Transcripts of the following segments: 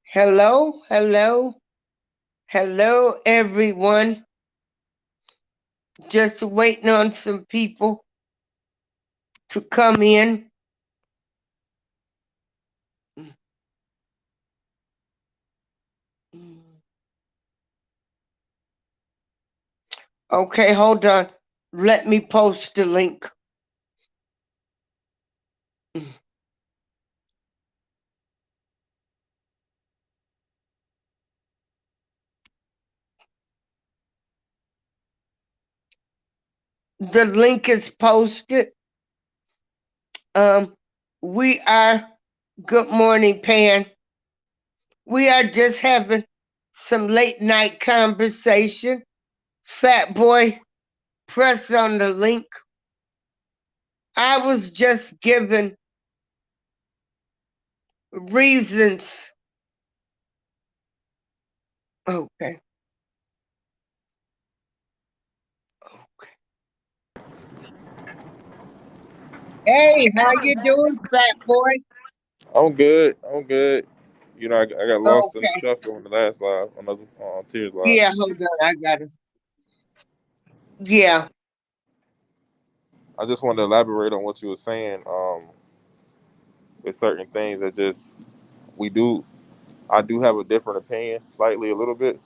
Hello, hello, hello, everyone. Just waiting on some people to come in. Okay, hold on. Let me post the link. The link is posted. Um, we are good morning, Pan. We are just having some late night conversation. Fat boy, press on the link. I was just given reasons. Okay. Okay. Hey, how you doing, fat boy? I'm good. I'm good. I got lost in the Okay. shuffle on the last live, another Tears live. Yeah, hold on. I got it. Yeah. I just wanted to elaborate on what you were saying. With certain things that just we do. I do have a different opinion, slightly a little bit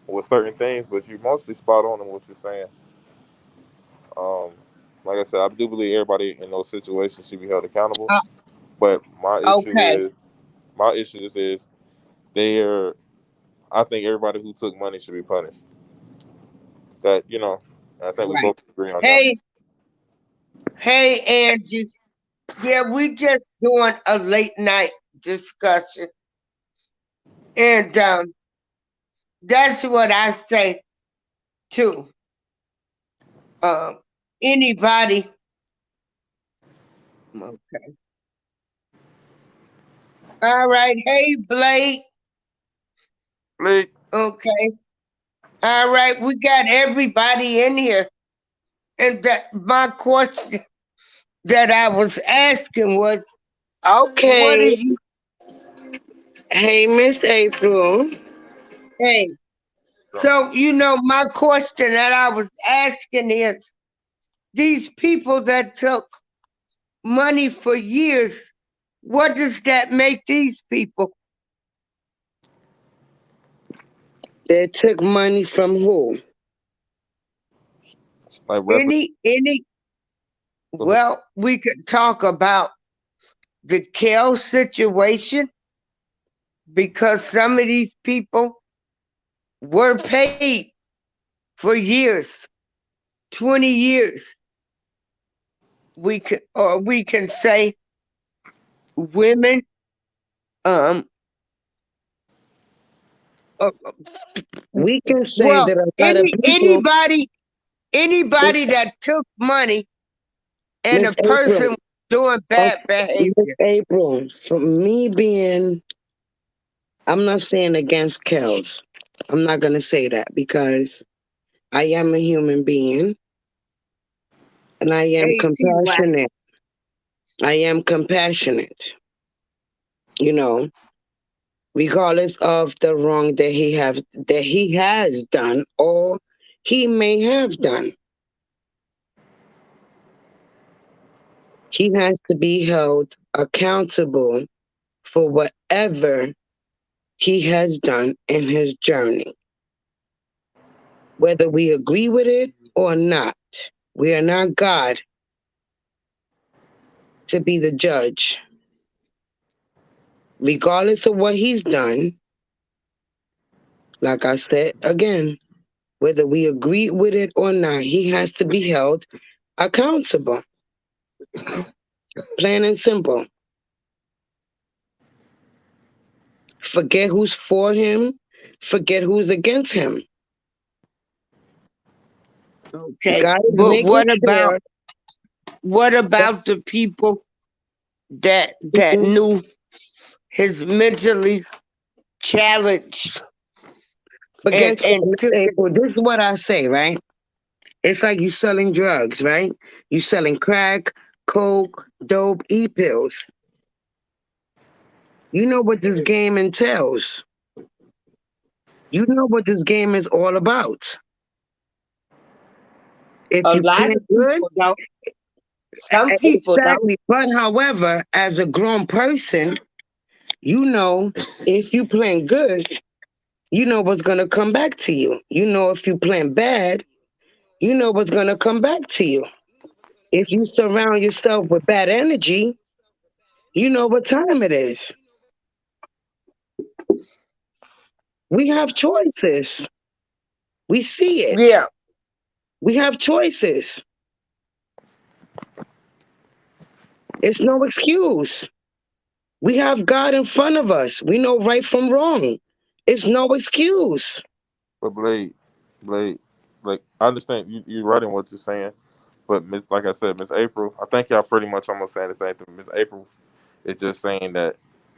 with certain things, but you're mostly spot on in what you're saying. Um, like I said, I do believe everybody in those situations should be held accountable. Uh, But okay. my issue is they're. I think everybody who took money should be punished. That I think we Right. both agree on that. Hey, hey, Angie. Yeah, we just doing a late night discussion, and that's what I say too. Um, anybody. Okay. All right. Hey, Blake. Blake, Okay. All right. We got everybody in here, and that my question that I was asking was, what are Okay. you? Hey, Miss April. Hey, so my question that I was asking is, these people that took money for years, what does that make these people? They took money from who? like represent. Any? Well, we could talk about the Kel situation because some of these people were paid for years, 20 years. We can say women, um, uh, We can say well, that a lot of any people, anybody Miss anybody that took money and a Miss person April, was doing bad Miss behavior. April, from me being, I'm not saying against Kels. I'm not going to say that because I am a human being and I am Hey, T.Y. compassionate. I am compassionate, you know, regardless of the wrong that he has done or he may have done. He has to be held accountable for whatever he has done in his journey, whether we agree with it or not. We are not God to be the judge. Regardless of what he's done, like I said again, whether we agree with it or not, he has to be held accountable. Plain and simple. Forget who's for him, forget who's against him. Okay, God is but making what sure that about the people that knew his mentally challenged but and guess what, and Miss took it? April? This is what I say, right? It's like you selling drugs, right? You selling crack, coke, dope, e-pills. You know what this game entails. You know what this game is all about. If A you lot play of good, people don't. Some people don't. exactly. But however, as a grown person, you know if you playing good, you know what's gonna come back to you. You know if you playing bad, you know what's gonna come back to you. If you surround yourself with bad energy, you know what time it is. We have choices. We see it. Yeah, We have choices. It's no excuse. We have God in front of us. We know right from wrong. It's no excuse. But Blade, like I understand you right in what you're saying, but Miss, like I said, Miss April, I think y'all pretty much almost saying the same thing. Miss April is just saying that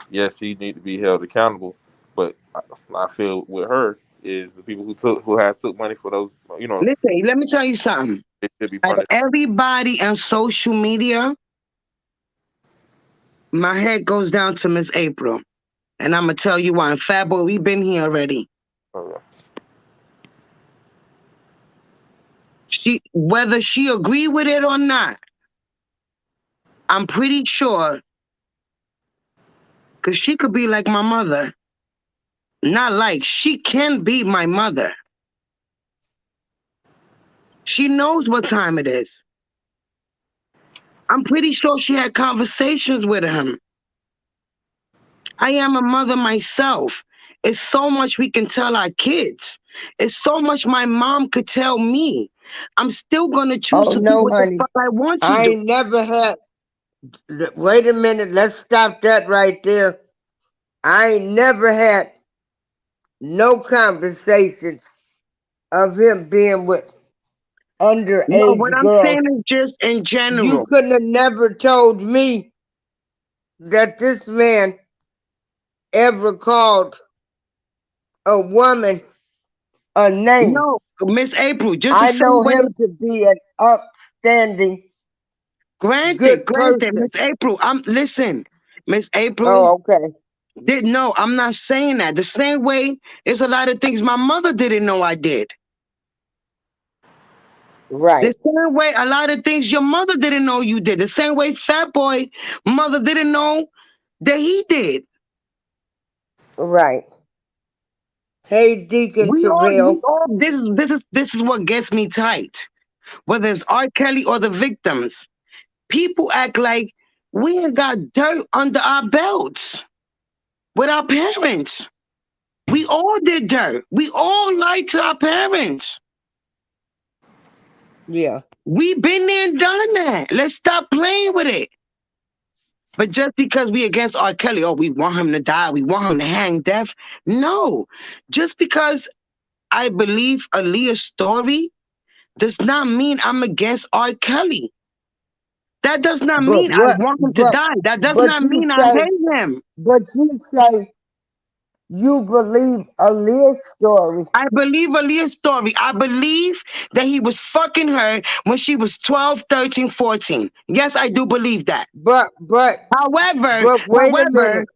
yes, he need to be held accountable, but I feel with her is the people who had took money for those, you know, Listen, let me tell you something. they should be Out of punished. everybody on social media, my head goes down to Miss April. And I'm going to tell you why. And Fat Boy, we've been here already. Uh, Whether she agree with it or not, I'm pretty sure, because she could be like my mother. Not like, she can be my mother. She knows what time it is. I'm pretty sure she had conversations with him. I am a mother myself. It's so much we can tell our kids. It's so much my mom could tell me. I'm still going to choose oh to do no, what the honey. fuck I want to I do. ain't never had. Wait a minute. Let's stop that right there. I ain't never had no conversations of him being with No, what underage I'm girls. saying is just in You general. couldn't have never told me that this man ever called a woman a name. No, Miss April, just the I same know way. him to be an upstanding, Granted, good granted, person. Miss April. Listen, Miss April. Oh, okay. Did no, I'm not saying that. The same way, it's a lot of things my mother didn't know I did. The Right, same way, a lot of things your mother didn't know you did. The same way, Fat Boy mother didn't know that he did. right. Hey, Deacon We Terrell. all. This is what gets me tight. Whether it's R. Kelly or the victims, people act like we ain't got dirt under our belts with our parents. We all did dirt. We all lied to our parents. Yeah, We been there and done that. Let's stop playing with it. But just because we against R. Kelly, oh, we want him to die, we want him to hang death. No. Just because I believe Aaliyah's story does not mean I'm against R. Kelly. That does not but mean I what? want him to die. That does But not you mean I say, hate him. but you say you believe Aaliyah's story. I believe Aaliyah's story. I believe that he was fucking her when she was 12, 13, 14. Yes, I do believe that. But, but, However, but wait a however, minute.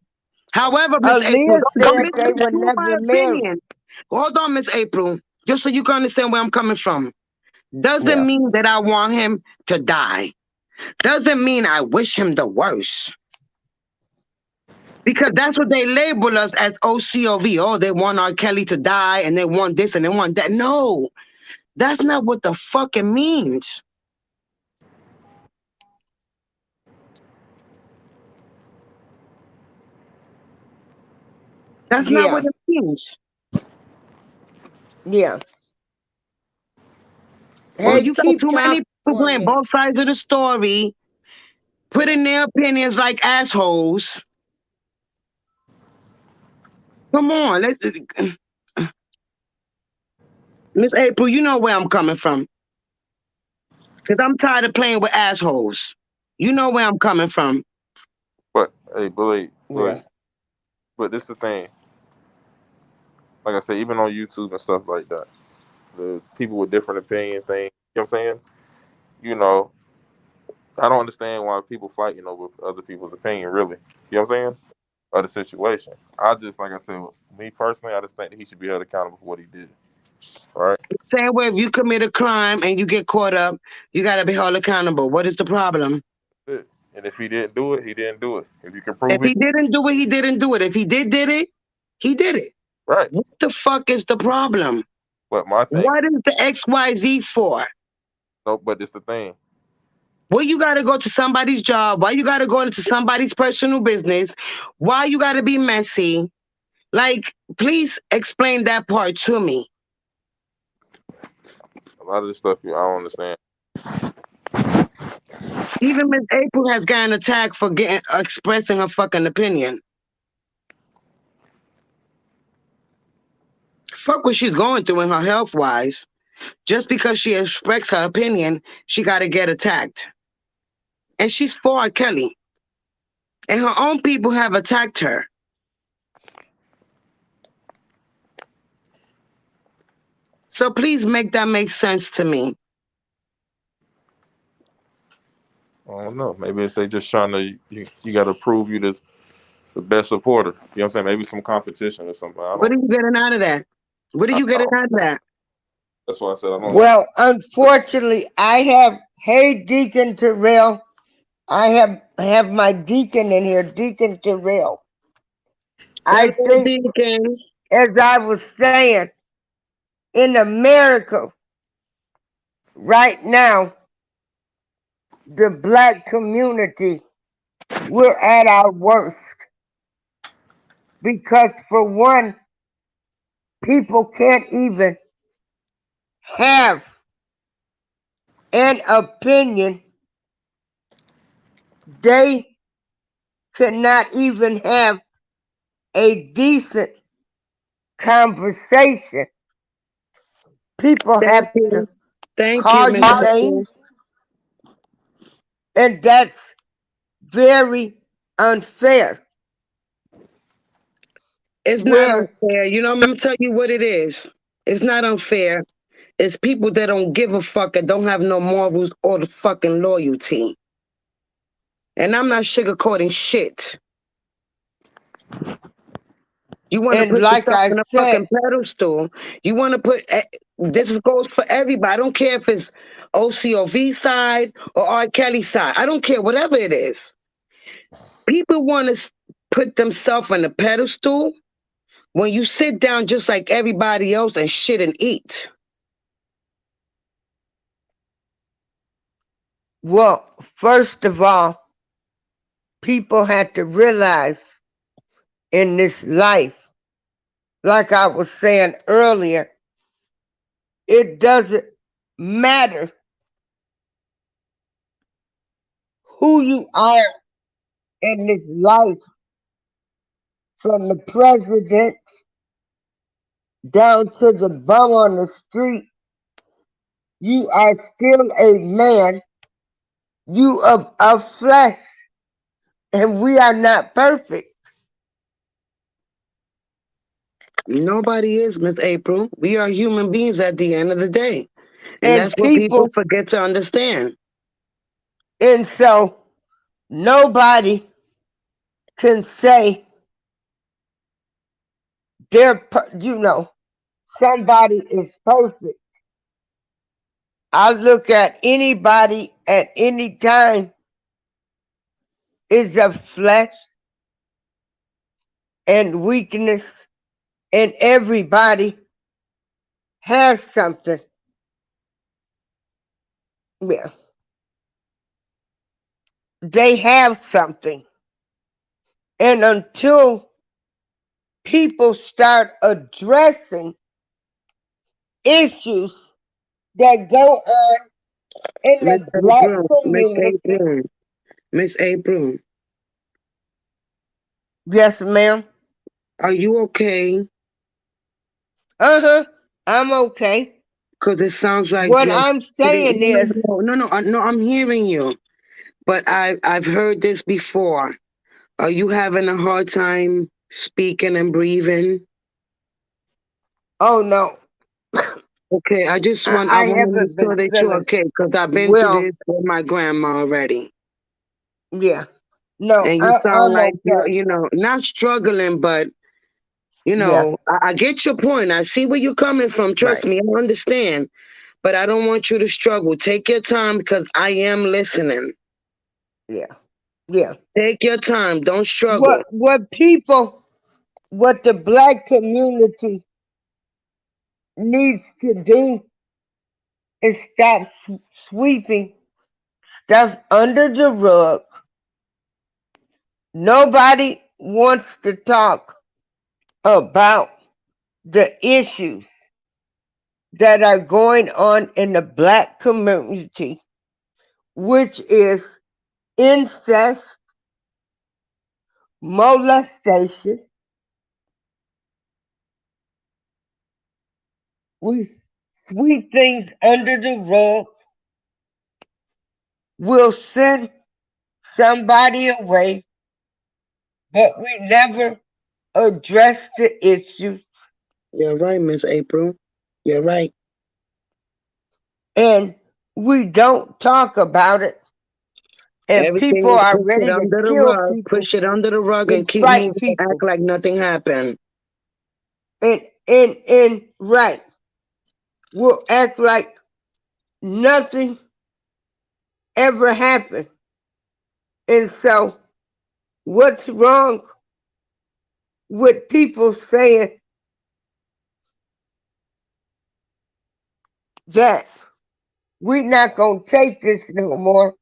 however, Miss April, Aaliyah don't said they misconstrue were my never married. opinion. Hold on, Miss April, just so you can understand where I'm coming from. Doesn't Yeah. mean that I want him to die. Doesn't mean I wish him the worst. Because that's what they label us as OCOV. Oh, they want R. Kelly to die and they want this and they want that. No, that's not what the fuck it means. That's not what Yeah. it means. Yeah. Well, but Hey, you got keep too many talking people for a playing minute. both sides of the story, putting their opinions like assholes. Come on, let's Miss April, you know where I'm coming from. Because I'm tired of playing with assholes. You know where I'm coming from. but hey, Yeah. but this the thing. Like I said, even on YouTube and stuff like that, the people with different opinion things. You know what I'm saying? You know, I don't understand why people fighting over other people's opinion. Really, you know what I'm saying? of the situation. I just, like I said, me personally, I just think that he should be held accountable for what he did. Right? Same way, if you commit a crime and you get caught up, you gotta be held accountable. What is the problem? That's it. And if he didn't do it, he didn't do it. If you can If prove it, he didn't do it, he didn't do it. If he did it, he did it. right. What the fuck is the problem? But my thing, What is the XYZ for? no, but it's the thing. Why you gotta go to somebody's job? Why you gotta go into somebody's personal business? Why you gotta be messy? Like, please explain that part to me. A lot of this stuff, I don't understand. Even Miss April has gotten attacked for getting expressing her fucking opinion. Fuck what she's going through in her health wise. Just because she expressed her opinion, she gotta get attacked. And she's for Kelly. And her own people have attacked her. So please make that make sense to me. I don't know. Maybe it's they just trying to you got to prove you the best supporter. You know what I'm saying? Maybe some competition or something. I What don't. are you getting out of that? What are you getting out of that? That's why I said I don't know. Well, unfortunately, I have, hey, Deacon Terrell, I have my deacon in here, Deacon Terrell. I Hello, think, Deacon. as I was saying, in America right now, the black community, we're at our worst because, for one, people can't even have an opinion. They cannot even have a decent conversation. People Thank have to you. Thank you, call Miss you April. names, and that's very unfair. It's not Where, unfair. You know, I'm gonna tell you what it is. It's not unfair. It's people that don't give a fuck and don't have no morals or the fucking loyalty. And I'm not sugarcoating shit. You want to and put like yourself I on a said, fucking pedestal. You want to put this goes for everybody. I don't care if it's OCOV side or R. Kelly side. I don't care whatever it is. People want to put themselves on a pedestal when you sit down just like everybody else and shit and eat. well, first of all, people had to realize in this life, like I was saying earlier, it doesn't matter who you are in this life, from the president down to the bum on the street. You are still a man. You of flesh, and we are not perfect. Nobody is, Miss April. We are human beings at the end of the day. And And that's what people people, forget to understand. and so nobody can say somebody is perfect. I look at anybody at any time is of flesh and weakness, and everybody has something. Yeah, they have something. And until people start addressing issues that go on in Miss the black April, Miss community, April, Miss April, yes, ma'am. are you okay? Uh-huh. I'm okay. Because it sounds like What you're I'm no, saying no, is, no, no, no. I'm hearing you, but I've heard this before. Are you having a hard time speaking and breathing? oh no, Okay, I I want to make haven't sure been that you're feeling okay because I've been through well. this with my grandma already. Yeah. No, And you sound I'm like okay. not struggling, but Yeah, I get your point. I see where you're coming from. Trust right. me, I understand. But I don't want you to struggle. Take your time because I am listening. Yeah, yeah. Take your time. Don't struggle. What the black community needs to do is stop sweeping stuff under the rug. Nobody wants to talk about the issues that are going on in the black community, which is incest, molestation. We sweep things under the rug. We'll send somebody away, but we never address the issue, You're right, Miss April. You're right. and we don't talk about it. And Everything people is are push it ready to under the kill rug, people push it under the rug, and and keep fight moving and act people. like nothing happened. And right, we'll act like nothing ever happened. And so, what's wrong with people saying that we're not going to take this no more?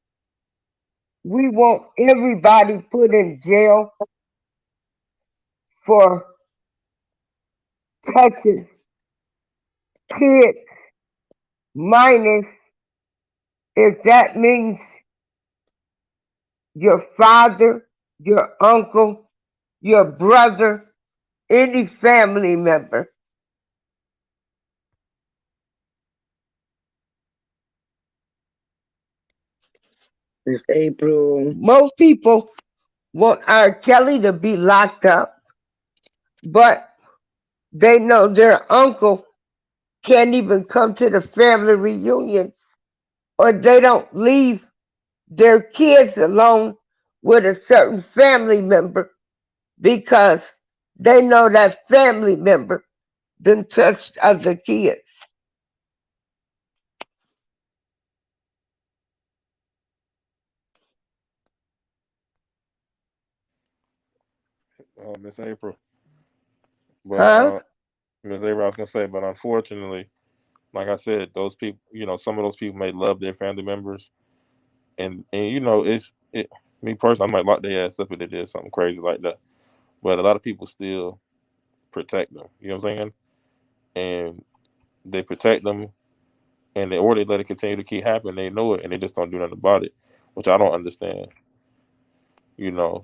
We want everybody put in jail for touching kids, minors, if that means your father, your uncle, your brother, any family member. Miss April, Most people want R. Kelly to be locked up, but they know their uncle can't even come to the family reunions, or they don't leave their kids alone with a certain family member because they know that family member done touched other kids. Miss April. But Huh? Miss April, I was gonna say, but unfortunately, like I said, those people, some of those people may love their family members, and me personally, I might lock their ass up if they did something crazy like that. But a lot of people still protect them. You know what I'm saying? And they protect them, or they let it continue to keep happening. They know it, and they just don't do nothing about it, which I don't understand.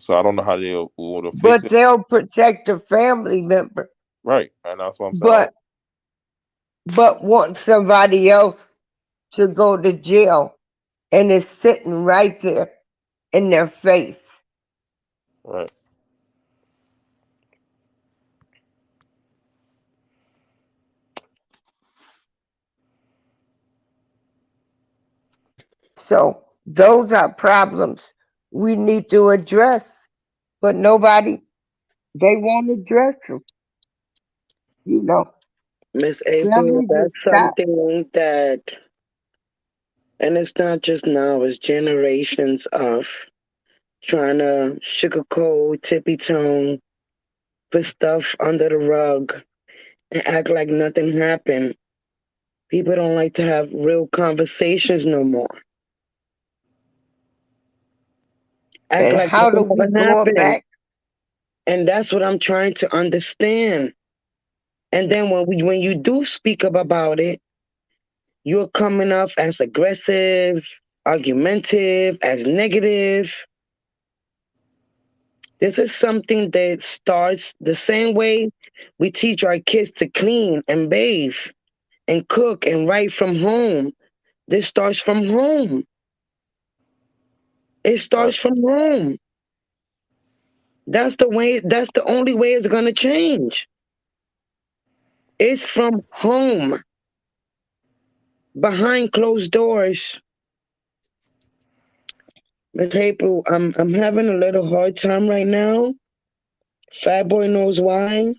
So I don't know how they will fix But it. they'll protect the family member, Right, and that's what I'm saying. I don't. but want somebody else to go to jail, and it's sitting right there in their face. Right. So those are problems we need to address, but nobody, they won't address them. You know, Miss April, families will that's stop. something that, and it's not just now, it's generations of trying to sugarcoat, tippy tone, put stuff under the rug, and act like nothing happened. People don't like to have real conversations no more. Act And like how do nothing we ever go happened. back? And that's what I'm trying to understand. And then when you do speak up about it, you're coming off as aggressive, argumentative, as negative. This is something that starts the same way we teach our kids to clean and bathe and cook and write from home. This starts from home. It Right. starts from home. That's the way, that's the only way it's going to change. It's from home, behind closed doors. Miss April, I'm having a little hard time right now. Fat boy knows why.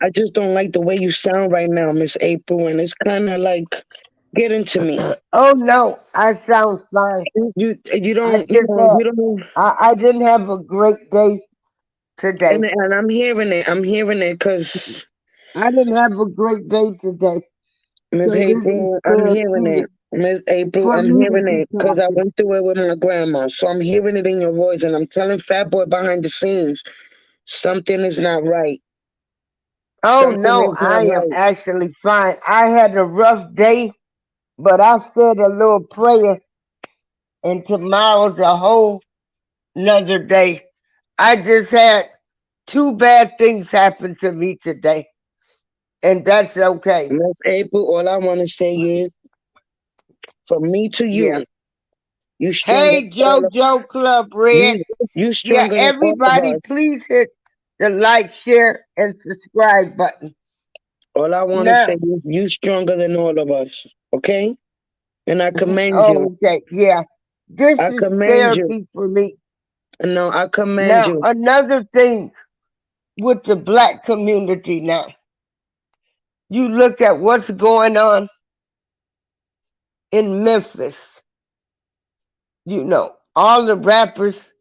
I just don't like the way you sound right now, Miss April, and it's kind of like getting to me. Oh no, I sound fine. You I don't, just had you don't. I didn't have a great day today. And I'm hearing it. I'm hearing it because I didn't have a great day today. Miss So this is April, I'm hearing it. therapeutic Miss April, for I'm me to hearing be it because I talking. went through it with my grandma. So I'm hearing it in your voice, and I'm telling Fat Boy behind the scenes something is not right. Oh Something no, is not I am right. actually fine. I had a rough day, but I said a little prayer, and tomorrow's a whole another day. I just had two bad things happen to me today, and that's okay. Miss April, all I want to say is, from me to Yeah. you stronger Hey, than all of JoJo Club Red. you. You Yeah, stronger than all of everybody, us. please hit the like, share, and subscribe button. All I want to say Now, is, you stronger than all of us. Okay, and I commend you. okay, yeah, this I is commend you. therapy for me. No, I commend Now, you. another thing with the black community now, you look at what's going on in Memphis. All the rappers,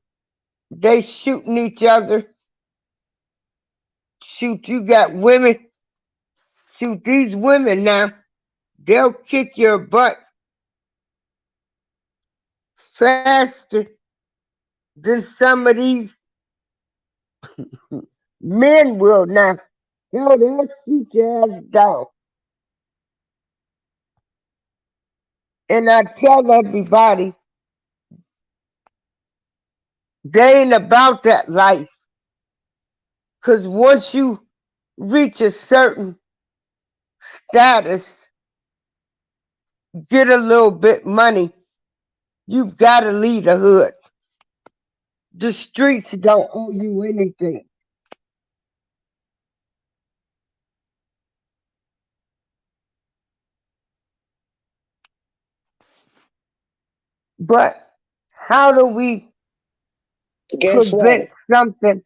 they shooting each other. Shoot, you got women. Shoot, these women now, they'll kick your butt faster than some of these men will now. Yo, they'll shoot your ass down. And I tell everybody, they ain't about that life. Because once you reach a certain status, get a little bit money, you've got to leave the hood. The streets don't owe you anything. But how do we Guess what? prevent something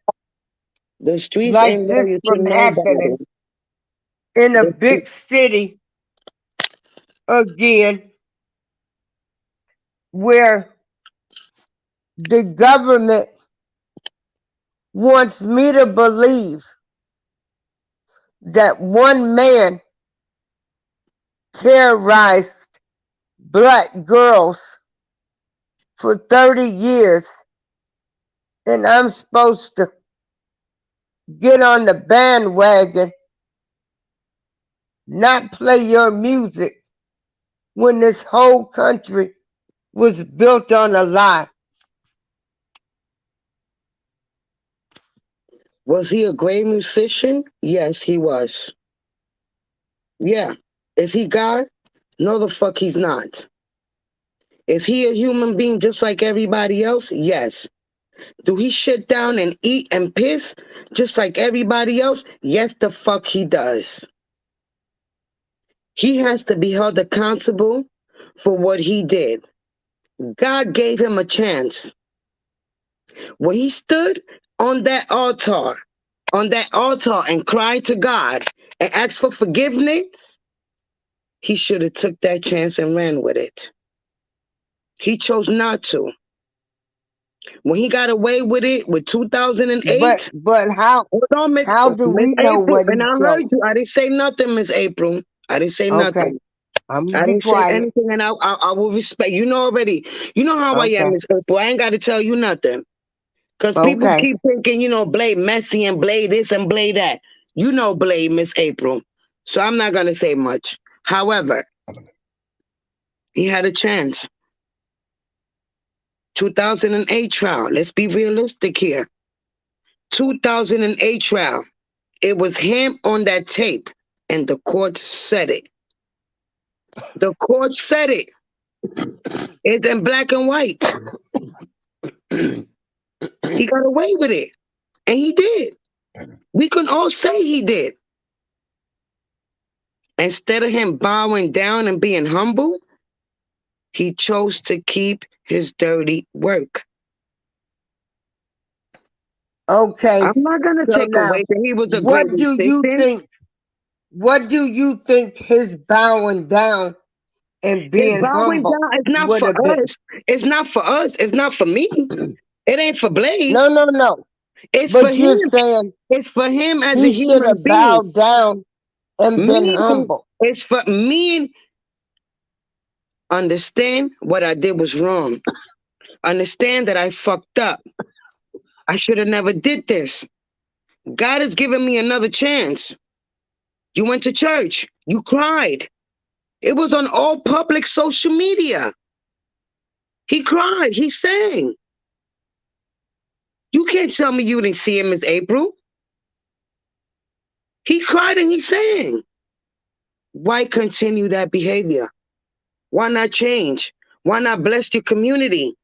The streets like ain't this loyal to from nobody. happening in a The, big city again where the government wants me to believe that one man terrorized black girls for 30 years and I'm supposed to get on the bandwagon, not play your music when this whole country was built on a lie. was he a great musician? Yes, he was. Yeah. Is he God? No, the fuck he's not. Is he a human being just like everybody else? Yes. Do he shit down and eat and piss just like everybody else? Yes, the fuck he does. He has to be held accountable for what he did. God gave him a chance. When he stood on that altar, and cried to God and asked for forgiveness, he should have took that chance and ran with it. He chose not to. When he got away with it with But 2008, but how hold on, how do Miss we know April, what and he I heard chose? you. I didn't say nothing, Miss April. I didn't say Okay, nothing. I'm gonna I be didn't say quiet. anything, and I will respect. You know already. You know how I am, Okay, Miss April. I ain't got to tell you nothing. Because people okay, keep thinking, blade Messi and blade this and blade that. You know blade Miss April. So I'm not going to say much. However, he had a chance. 2008 trial. Let's be realistic here. 2008 trial. It was him on that tape, and the court said it. The court said it. It's in black and white. He got away with it, and he did. We can all say he did. Instead of him bowing down and being humble, he chose to keep his dirty work. Okay. I'm not gonna So take now, away that he was a great what do you musician. think? What do you think his bowing down and His being bowing humble down is not would for have been? us. It's not for us. It's not for me. It ain't for Blade. No, no, no. It's for But him. you're saying It's for him as a he should human have being. bowed down and been Me who humble. it's for me and understand what I did was wrong. Understand that I fucked up. I should have never did this. God has given me another chance. You went to church. You cried. It was on all public social media. He cried. He sang. You can't tell me you didn't see him, Miss April. He cried and he sang. Why continue that behavior? Why not change? Why not bless your community?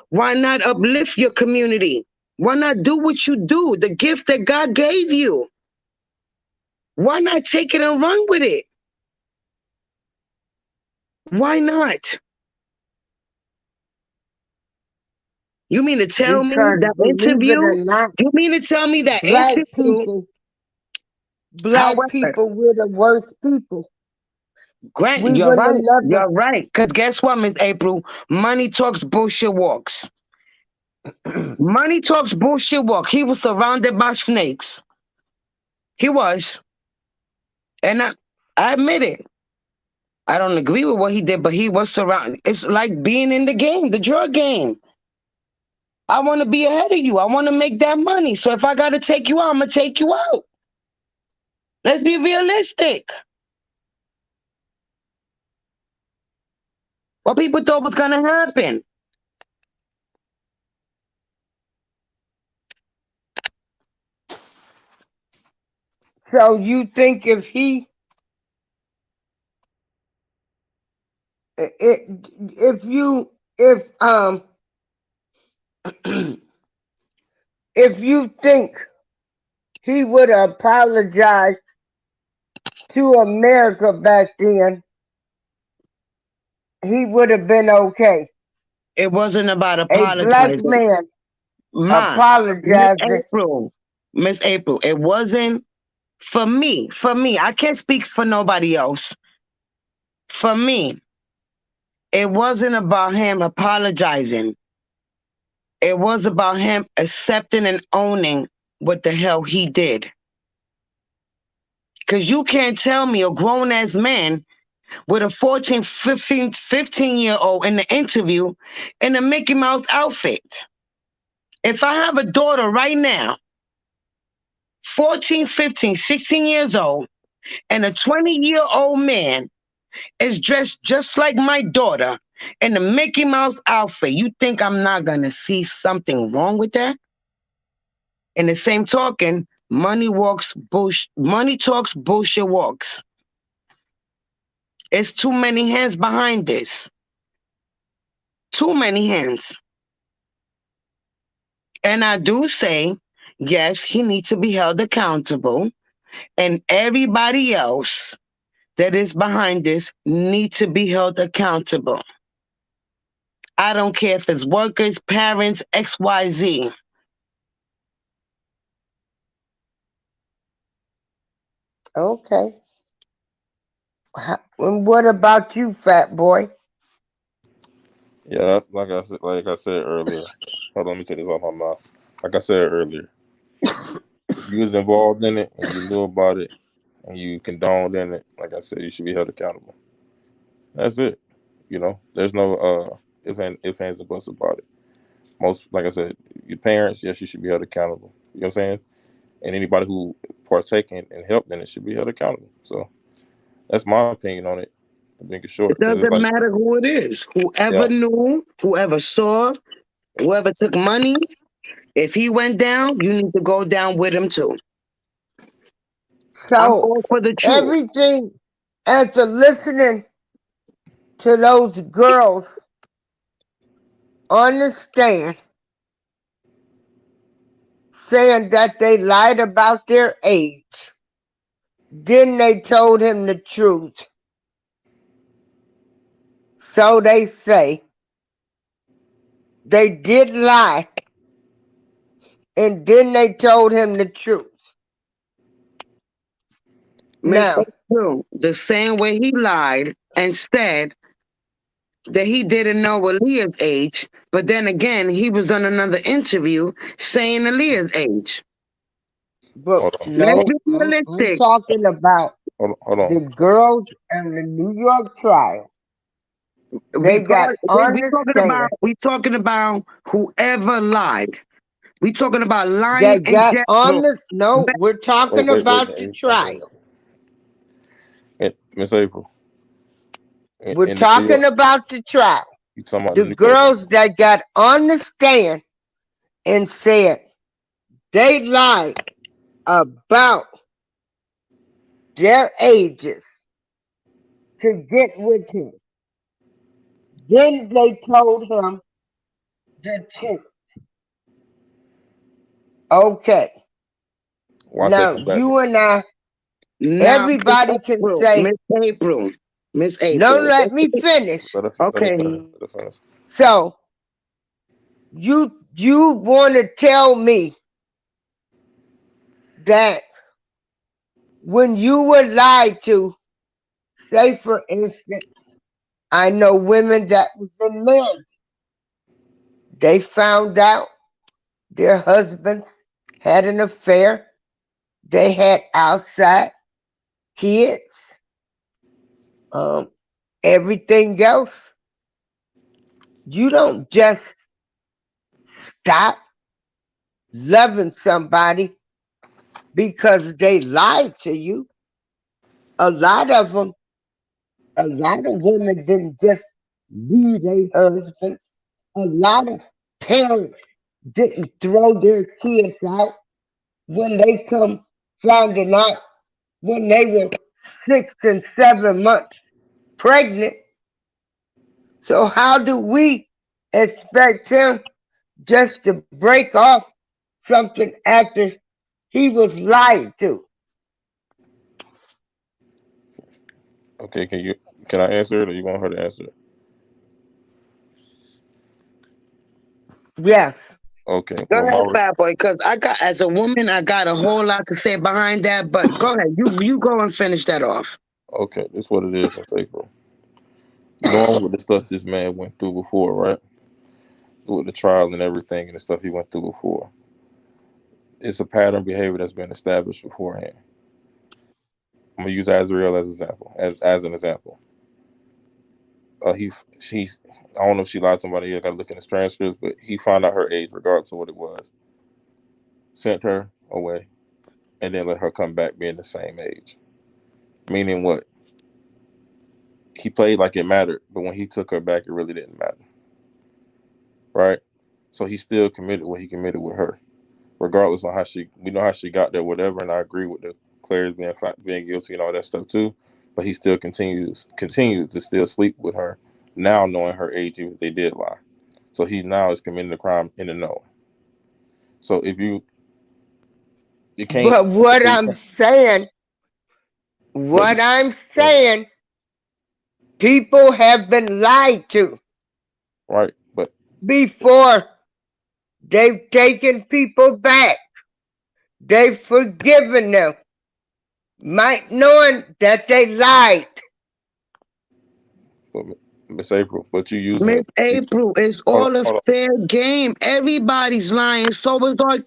Why not uplift your community? Why not do what you do, the gift that God gave you? Why not take it and run with it? Why not? You mean to tell me Because that believe it interview? or not, You mean to tell me that black interview? people, black However, people, we're the worst people. Grant, We you're would have right. never. You're right. Because guess what, Miss April? Money talks, bullshit walks. Money talks, bullshit walk. He was surrounded by snakes. He was. And I admit it. I don't agree with what he did, but he was surrounded. It's like being in the game, the drug game. I want to be ahead of you. I want to make that money. So if I got to take you out, I'm going to take you out. Let's be realistic. What people thought was going to happen. So you think if he, if you, if you think he would have apologized to America back then, he would have been okay. It wasn't about A black apologizing. man Ma, Miss apologizing. April, Miss April, it wasn't for me. For me, I can't speak for nobody else. For me, it wasn't about him apologizing. It was about him accepting and owning what the hell he did. Because you can't tell me a grown ass man with a 14, 15-year old in the interview in a Mickey Mouse outfit. If I have a daughter right now, 14, 15, 16 years old, and a 20-year-old man is dressed just like my daughter in a Mickey Mouse outfit, you think I'm not going to see something wrong with that? In the same token, money talks, bullshit walks. It's too many hands behind this. Too many hands. And I do say, yes, he needs to be held accountable. And everybody else that is behind this need to be held accountable. I don't care if it's workers, parents, XYZ. Okay. And what about you, fat boy? Yeah, that's like I said earlier. Hold on, let me take this off my mouth. Like I said earlier, if you was involved in it and you knew about it and you condoned in it, like I said, you should be held accountable. That's it. There's no if ands, and buts about it. Most, like I said, your parents, yes, you should be held accountable. You know what I'm saying? And anybody who partake and helped in it should be held accountable. So that's my opinion on it. Being short, It because it's doesn't like, matter who it is. yeah, Whoever knew, whoever saw, whoever took money, if he went down, you need to go down with him too. I'm So all for the truth. everything after listening to those girls on the stand saying that they lied about their age, then they told him the truth. so they say, they did lie, and then they told him the truth. Miss Now, April, the same way he lied and said that he didn't know Aaliyah's age, but then again, he was on another interview saying Aaliyah's age. but Hold on. Let's no, be I'm realistic. talking about Hold the on. girls in the New York trial. They got Regard, on the stand. we talking about whoever lied. We talking about lying They in got on general. the, no, we're Wait, talking wait, wait. about the trial. Miss April, We're in the New talking York, about the trial. you talking about the The New York? girls that got on the stand and said they lied about their ages to get with him. Then they told him the truth. Okay. Watch that Now come back. you and I, Now, everybody can say, Miss April, Miss no, April. let me finish. Let her Okay, finish. Let her finish. So you want to tell me that when you were lied to, say for instance, I know women that was in marriage. They found out their husbands had an affair. They had outside kids, um, everything else. You don't just stop loving somebody because they lied to you. A lot of them, a lot of women didn't just leave their husbands. A lot of parents didn't throw their kids out when they come finding out when they were 6 and 7 months pregnant. So how do we expect him just to break off something after he was lied to? Okay, can I answer it or you want her to answer it? Yes. Okay. go Well, ahead, fat boy. Because I got, as a woman, I got a whole lot to say behind that. But go ahead, you go and finish that off. okay, this is what it is, Miss April. Knowing what the stuff this man went through before, right? With the trial and everything and the stuff he went through before, it's a pattern behavior that's been established beforehand. I'm gonna use Azriel as example, as an example. She's I don't know if she lied to somebody. I got to look in the transcripts, but he found out her age, regardless of what it was, sent her away, and then let her come back being the same age. Meaning what? He played like it mattered, but when he took her back, it really didn't matter, right? So he still committed what he committed with her, regardless on how we know how she got there, whatever. And I agree with the Claire's being guilty and all that stuff too, but he still continues to still sleep with her now, knowing her age, even if they did lie. So he now is committing a crime in the know. So if you can't, But but what I'm saying, people have been lied to right, but before. They've taken people back. They've forgiven them, might knowing that they lied. but Miss April, but you using Miss it. April, it's Hold on, all a hold on. fair game. Everybody's lying. So is R.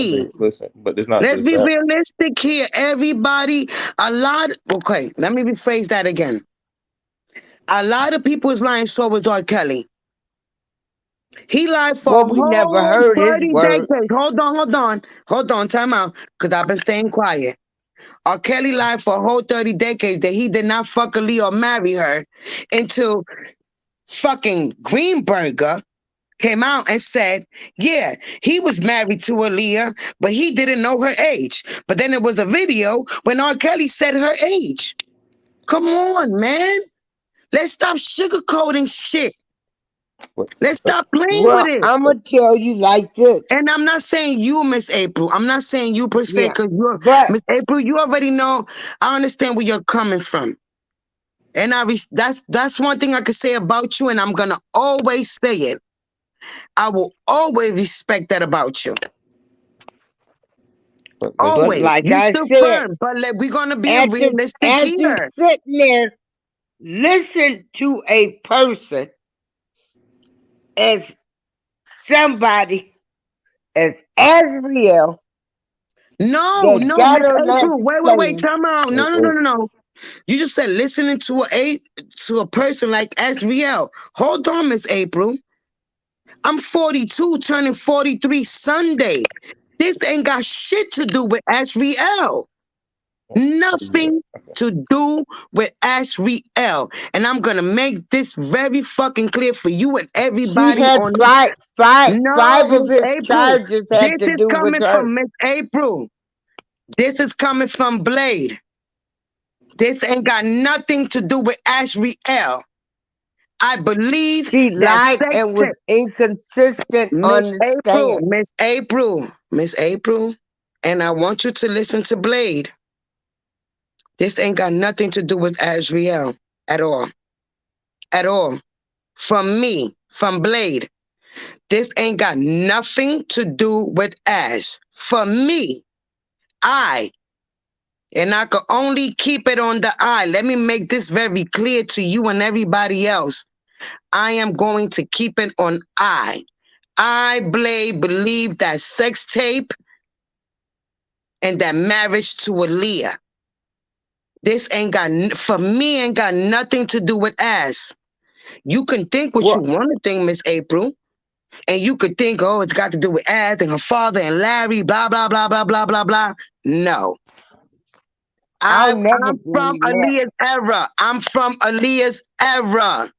Okay, Kelly. listen, but it's not Let's just be that. realistic here. Everybody, a lot. Okay, let me rephrase that again. A lot of people is lying. So is R. Kelly. He lied for Well, a we never whole heard his 30 words. decades. Hold on, time out. Because I've been staying quiet. R. Kelly lied for a whole 30 decades that he did not fuck Aaliyah or marry her until fucking Greenberger came out and said, yeah, he was married to Aaliyah, but he didn't know her age. But then there was a video when R. Kelly said her age. Come on, man. Let's stop sugarcoating shit. But Let's stop playing with Well, it. I'm going to tell you like this. And I'm not saying you, Miss April. I'm not saying you per se, Yeah. because you're But Miss April. You already know. I understand where you're coming from. And that's one thing I could say about you, and I'm gonna always say it. I will always respect that about you. But Miss, But Always. like You I still said, firm, but we're gonna be after realistic after here. sitting there, listen to a person as somebody as real No, that no, got Miss on that April. Wait. stand. Time out. wait, No, wait. no, no. You just said listening to a person like Asriel. Hold on, Miss April. I'm 42, turning 43 Sunday. This ain't got shit to do with Asriel. Yeah. Nothing Okay. to do with Asriel. And I'm gonna make this very fucking clear for you and She everybody had on this. No, five of Miss his April. charges This had to is do with coming her. from Miss April. This is coming from Blade. This ain't got nothing to do with Asriel. I believe She that lied sex and tape. was inconsistent on Miss the April, stand. Miss April, Miss April, and I want you to listen to Blade. This ain't got nothing to do with Asriel at all. At all. From me, from Blade. This ain't got nothing to do with Ash. For me, I, and I could only keep it on the I. Let me make this very clear to you and everybody else. I am going to keep it on I. I, Blade, believe that sex tape and that marriage to Aaliyah. This ain't got, for me, ain't got nothing to do with ass. You can think what you Well, want to think, Miss April, and you could think, oh, it's got to do with ass and her father and Larry, blah, blah, blah, blah, blah, blah, blah. No. I'll never I'm from believe that. Aaliyah's era. I'm from Aaliyah's era.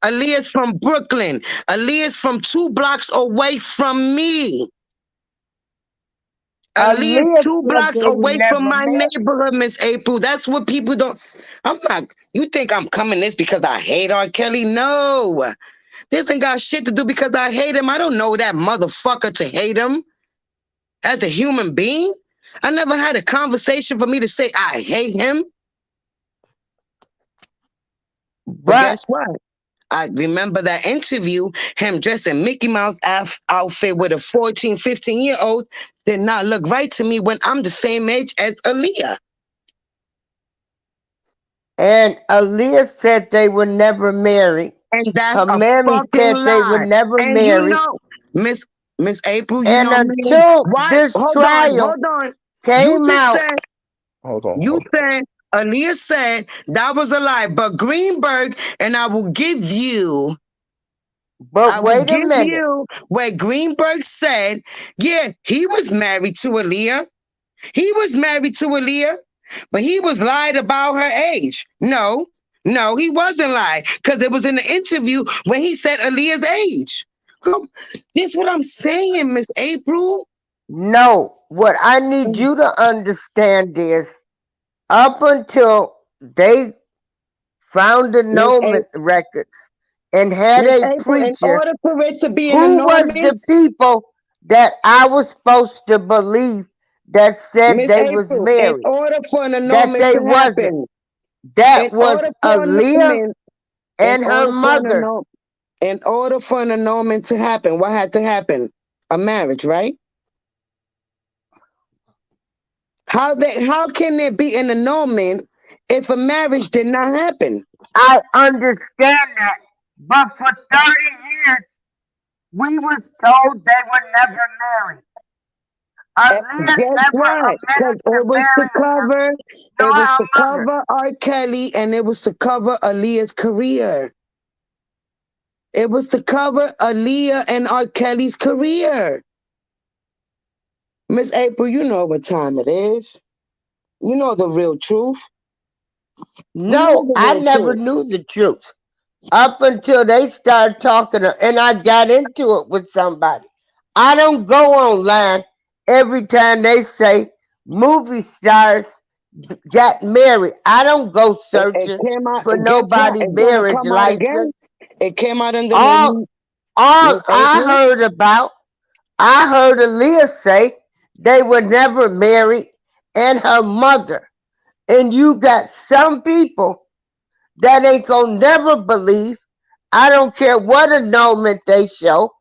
Aaliyah's from Brooklyn. Aaliyah's from 2 blocks away from me. Aaliyah's Aaliyah 2 blocks said they were away from never my married. neighborhood, Miss April. That's what people don't. I'm not. You think I'm coming this because I hate R. Kelly? No. This ain't got shit to do because I hate him. I don't know that motherfucker to hate him as a human being. I never had a conversation for me to say I hate him. But But guess what? I remember that interview, him dressed in Mickey Mouse outfit with a 14, 15-year-old did not look right to me when I'm the same age as Aaliyah. and Aaliyah said they were never married. And that's Her a mammy fucking said they were lie. never And you married. know, Miss Miss April, you And know me. until Why? this Hold on, trial hold on. You came just out, said, Hold on. you Hold on. said, Aaliyah said that was a lie. But Greenberg, and but I will wait a give minute. you where Greenberg said, yeah, he was married to Aaliyah. He was married to Aaliyah, but he was lied about her age. No, no, he wasn't lied because it was in the interview when he said Aaliyah's age. Come, this what I'm saying, Miss April. No, what I need you to understand is up until they found the Miss annulment April, records and had Miss a April, in preacher order for it to be an who was annulment, the people that I was supposed to believe that said Miss they was April, in married, order for an that annulment they to wasn't. happen, That in was order for Aaliyah annulment, in and her order for an mother. annulment, in order for an annulment to happen, what had to happen? A marriage, right? How can there be an annulment if a marriage did not happen? I understand that, but for 30 years we was told they were never married. And Aaliyah guess never what? Because admitted to marrying him, it nor was her to mother. cover R. Kelly, and it was to cover Aaliyah's career. It was to cover Aaliyah and R. Kelly's career. Miss April, you know what time it is. You know the real truth. You know No, the I real never truth. knew the truth up until they started talking, and I got into it with somebody. I don't go online every time they say movie stars got married. I don't go It searching came out. for Guess what? nobody It's gonna marriage come out again. license. It came out under the All new all Miss I April. heard about, I heard Aaliyah say they were never married and her mother. And you got some people that ain't gonna never believe. I don't care what annulment they show.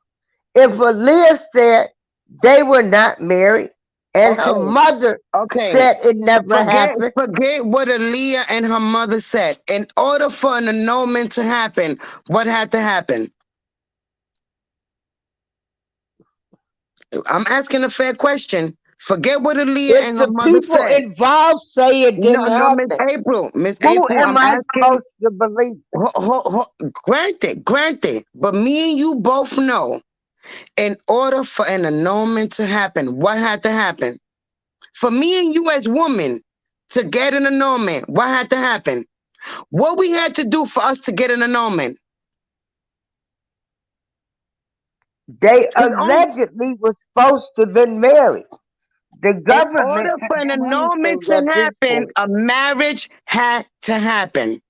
If Aaliyah said they were not married and her Okay, mother okay. said it never Forget happened, forget what Aaliyah and her mother said. In order for an annulment to happen, what had to happen? I'm asking a fair question. Forget what Aaliyah if and her the mother people said. involved say it No, didn't no, Miss happen, April. Miss who April, am I'm I asking. supposed to believe? Granted. But me and you both know, in order for an annulment to happen, what had to happen? For me and you as women to get an annulment, what had to happen? What we had to do for us to get an annulment? They Because allegedly was supposed to have been married. The in government order can for an do anything annulment to at this happen, point. a marriage had to happen.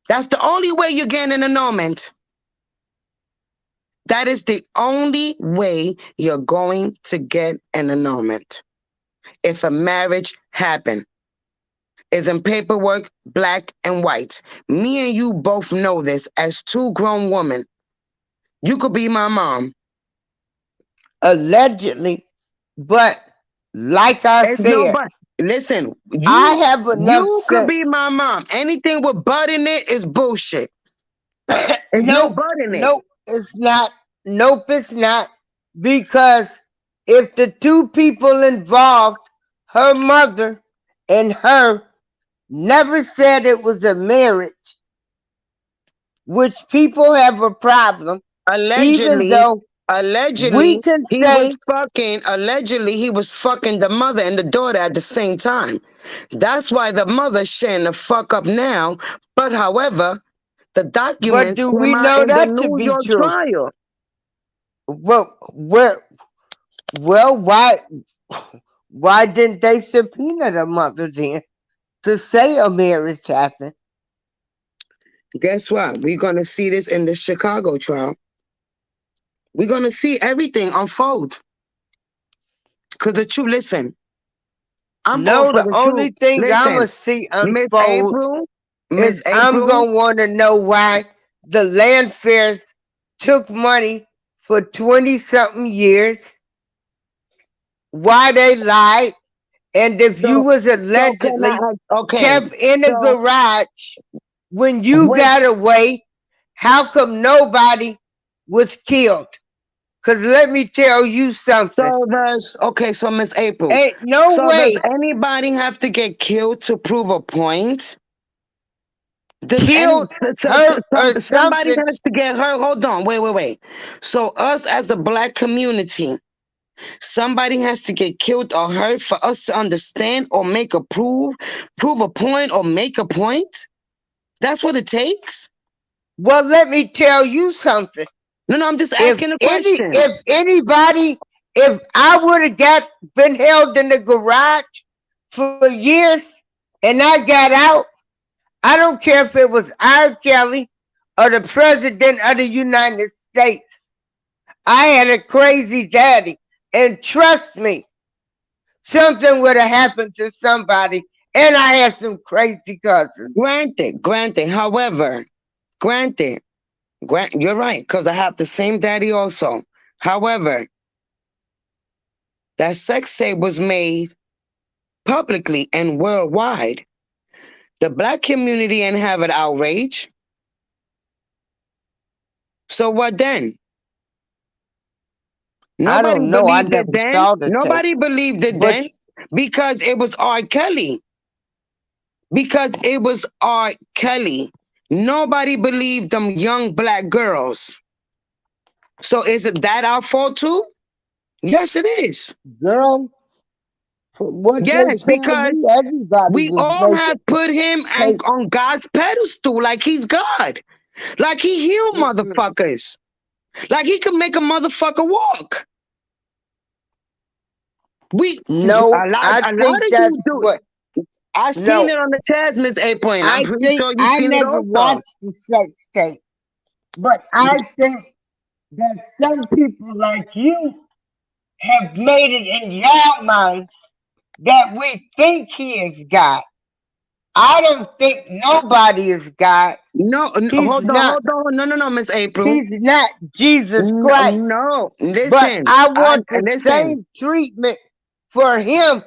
That's the only way you get an annulment. That is the only way you're going to get an annulment. If a marriage happened, is in paperwork, black and white. Me and you both know this as two grown women. You could be my mom. Allegedly, but like I It's no said, but. Listen, I you have enough you could be sense. my mom. Anything with butt in it is bullshit. There's no Nope, butt in it. nope, it's not. Nope, it's not. Because if the two people involved, her mother and her, never said it was a marriage, which people have a problem, even Allegedly, though we allegedly, can he was say, fucking. Allegedly, he was fucking the mother and the daughter at the same time. That's why the mother's shitting the fuck up now. But however, the but documents do came we out know in the that to New be York true? trial. Well, where, well, why didn't they subpoena the mother then to say a marriage happened? Guess what? We're gonna see this in the Chicago trial. We're gonna see everything unfold. Cause the truth, listen, I'm all No, for the the truth. only thing I'ma Listen, see Miss unfold April, Miss is I'm April. gonna want to know why the land fairs took money for 20 something years, why they lied, and if you So, was so can allegedly I? Okay. kept in a So garage when you with got away, how come nobody was killed? Because let me tell you something. so does okay. So Miss April. Ain't no So does way anybody have to get killed to prove a point? Does any killed, hurt, or somebody something. has to get hurt? Hold on. Wait. So us as the black community, somebody has to get killed or hurt for us to understand or make a prove a point or make a point. That's what it takes. Well, let me tell you something. No, I'm just asking a question. If anybody, if I would have got been held in the garage for years and I got out, I don't care if it was R. Kelly or the president of the United States. I had a crazy daddy, and trust me, something would have happened to somebody. And I had some crazy cousins. Granted. However, granted, you're right because I have the same daddy also. However, that sex tape was made publicly and worldwide. The black community ain't have an outrage. So what then? I Nobody don't know. I believed it never then. saw the tape, Nobody believed it but then because it was R. Kelly. Because it was R. Kelly. Nobody believed them young black girls. So is it that our fault too? Yes, it is. girl, from what they Yes, told me, because everybody we was all making have put him tape. on God's pedestal like he's God. Like he healed Mm-mm. motherfuckers. Like he could make a motherfucker walk. We No, I a lot think of you that's do. what. I seen No, it on the chest, Miss April, and I'm I pretty think sure you I seen it never also. watched the sex tape, but I think that some people like you have made it in your minds that we think he is God. I don't think nobody is God. No, He's not. hold on. No, no, no, Miss April. He's not Jesus Christ. No, But listen. I I want the listen, same treatment for him.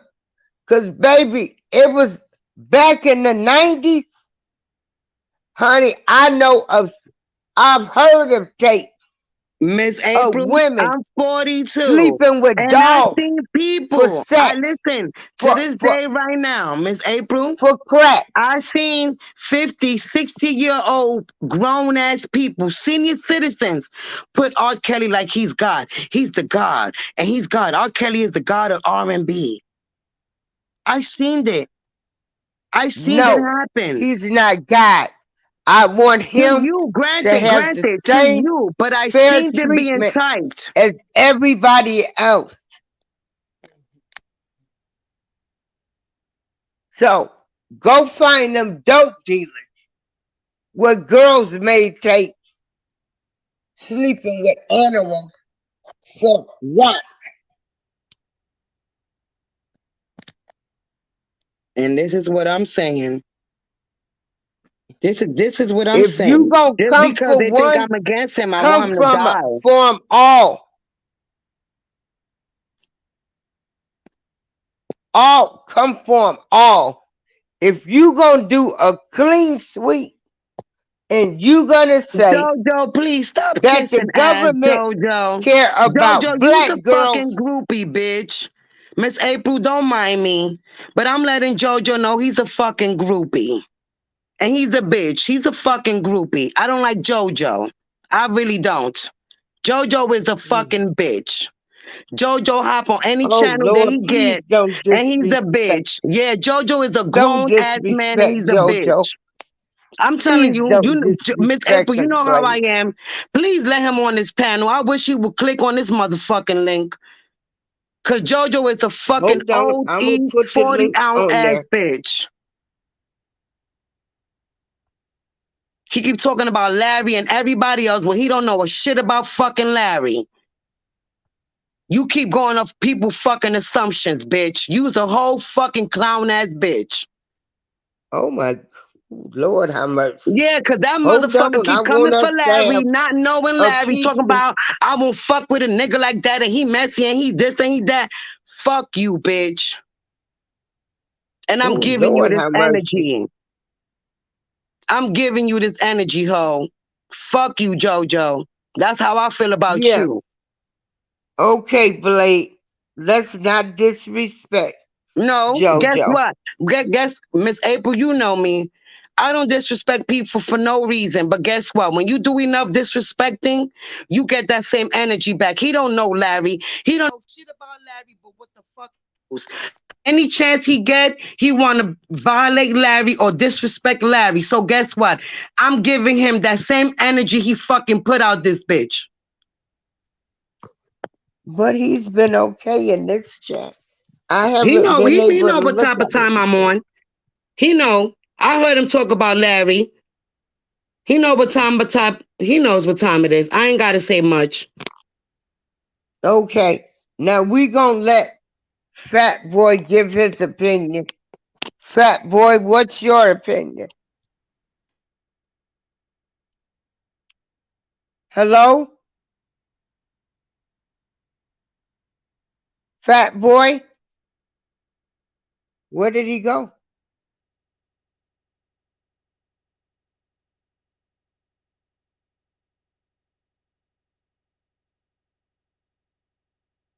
Cause baby, it was back in the 90s. Honey, I've heard of tapes Miss of April. women I'm 42, sleeping with and I dogs seen for people. I sex, listen to for this for day right now, Miss April. for crack. I seen 50, 60-year-old grown ass people, senior citizens, put R. Kelly like he's God. He's the God, and he's God. R. Kelly is the God of R&B. I seen it. I seen it No, happen. he's not God. I want To him you, to granted, have the granted, to same you, but I fair seen it being treatment typed. as everybody else. So go find them dope dealers where girls made tapes sleeping with animals for what? And this is what I'm saying. This is what I'm If you saying. gonna Just come because for they think one, I'm against him, I come want him to from die. for them all. All come for them all. If you gonna do a clean sweep and you gonna say Jojo, please stop that the kissing ass, government Jojo. care Jojo, about you's a black girls, fucking groupie, bitch. Miss April, don't mind me. But I'm letting Jojo know he's a fucking groupie. And he's a bitch. He's a fucking groupie. I don't like Jojo. I really don't. Jojo is a fucking bitch. Jojo hop on any oh channel that Lord, he please get, don't and he's a disrespect. bitch. Yeah, Jojo is a Don't grown ass man, and disrespect he's a JoJo. bitch. I'm telling Please you, don't Miss disrespect April, you him, know how I please. am. Please let him on this panel. I wish he would click on this motherfucking link. Cause Jojo is a fucking Hold on, old I'm gonna E put the 40 link ounce on ass there. bitch. He keep talking about Larry and everybody else when he don't know a shit about fucking Larry. You keep going off people fucking assumptions, bitch. You's a whole fucking clown ass bitch. Oh my Lord, how much? Yeah, cause that Hold motherfucker on, I keep want coming for us to Larry, have not knowing a Larry, talking peaceful. about I won't fuck with a nigga like that and he messy and he this and he that. Fuck you, bitch. And I'm Oh giving you Lord, this have mercy. energy. I'm giving you this energy, ho. Fuck you, Jojo. That's how I feel about Yeah, you. okay, Blade. Let's not disrespect No, guess JoJo. what? Guess, Miss April, you know me. I don't disrespect people for no reason. But guess what? When you do enough disrespecting, you get that same energy back. He don't know Larry. He don't know shit about Larry, but what the fuck he knows. Any chance he get, he want to violate Larry or disrespect Larry. So guess what? I'm giving him that same energy he fucking put out this bitch. But he's been okay in this chat. I He haven't know been he able to know what look type of at it time I'm again. on. He know. I heard him talk about Larry. He know what time, but type. He knows what time it is. I ain't gotta say much. Okay, now we gonna let Fat Boy give his opinion. Fat Boy, what's your opinion? Hello? Fat Boy? Where did he go?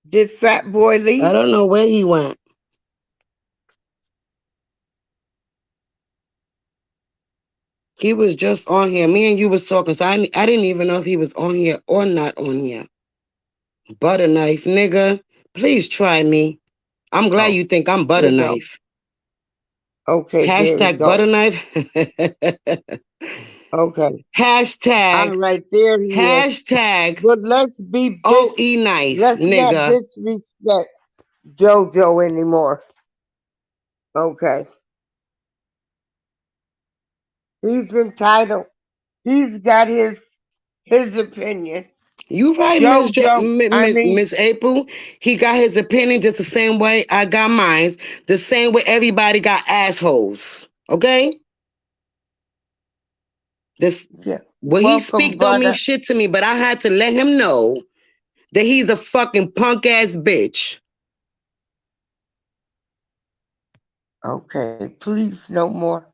Did Fat Boy I leave? don't know where he went. He was just on here. Me and you was talking, so I didn't even know if he was on here or not on here. Butter knife, nigga. Please try me. I'm glad Oh, you think I'm butter you know. knife. Okay, there we Hashtag go. butter knife. Okay. All Hashtag right, there he is. hashtag But OE knife, let's not nigga. disrespect JoJo anymore. Okay. He's entitled. He's got his opinion. You right, JoJo, I mean, Miss April. He got his opinion just the same way I got mine. The same way everybody got assholes. Okay? This Yeah. what he Welcome, speak don't mean brother. shit to me, but I had to let him know that he's a fucking punk ass bitch. Okay, please no more.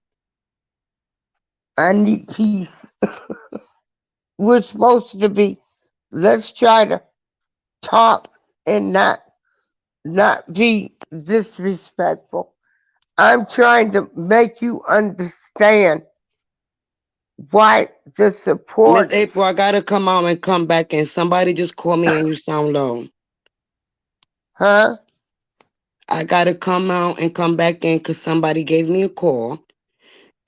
I need peace. We're supposed to be. Let's try to talk and not be disrespectful. I'm trying to make you understand why the Miss supporters, April, I gotta come out and come back in. Somebody just called me and you sound low. huh? I gotta come out and come back in because somebody gave me a call.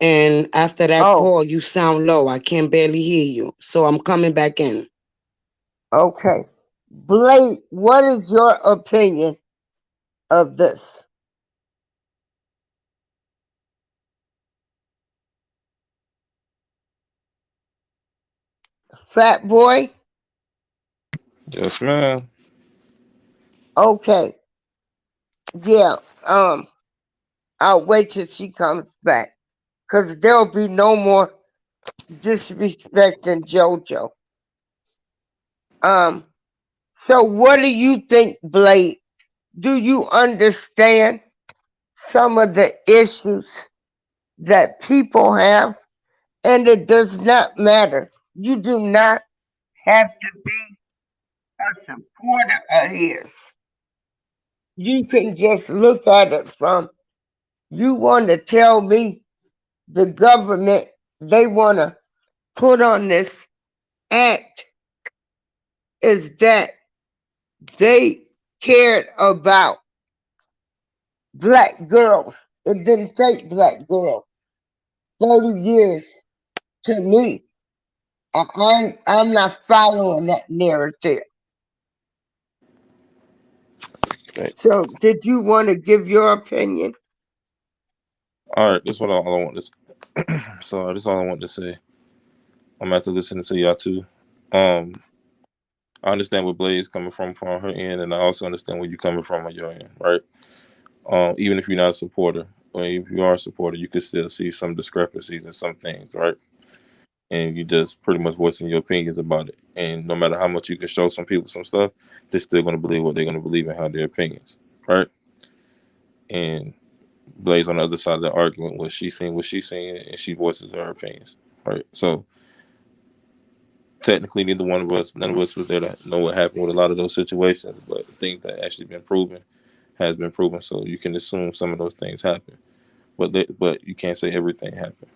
And after that Oh, call, you sound low. I can barely hear you. So I'm coming back in. okay. Blake, what is your opinion of this? Fat boy? Yes, man. Okay. Yeah. I'll wait till she comes back. Cause there'll be no more disrespecting JoJo. Um, so what do you think, Blade? Do you understand some of the issues that people have? And it does not matter. You do not have to be a supporter of his. You can just look at it from, you want to tell me the government, they want to put on this act is that they cared about black girls. It didn't take black girls. 30 years to me. I'm not following that narrative. Okay. So, did you want to give your opinion? All right, this is what all I want to. So this is all I want to say. I'm after listening to y'all too. Um, I understand where Blaze coming from her end, and I also understand where you coming from on your end, right? Even if you're not a supporter, or if you are a supporter, you can still see some discrepancies in some things, right? And you just pretty much voicing your opinions about it. And no matter how much you can show some people some stuff, they're still going to believe what they're going to believe and have their opinions, right? And Blaze on the other side of the argument was what she's seen, and she voices her opinions, right? So technically, neither one of us, none of us was there to know what happened with a lot of those situations, but things that actually been proven has been proven. So you can assume some of those things happen, but you can't say everything happened.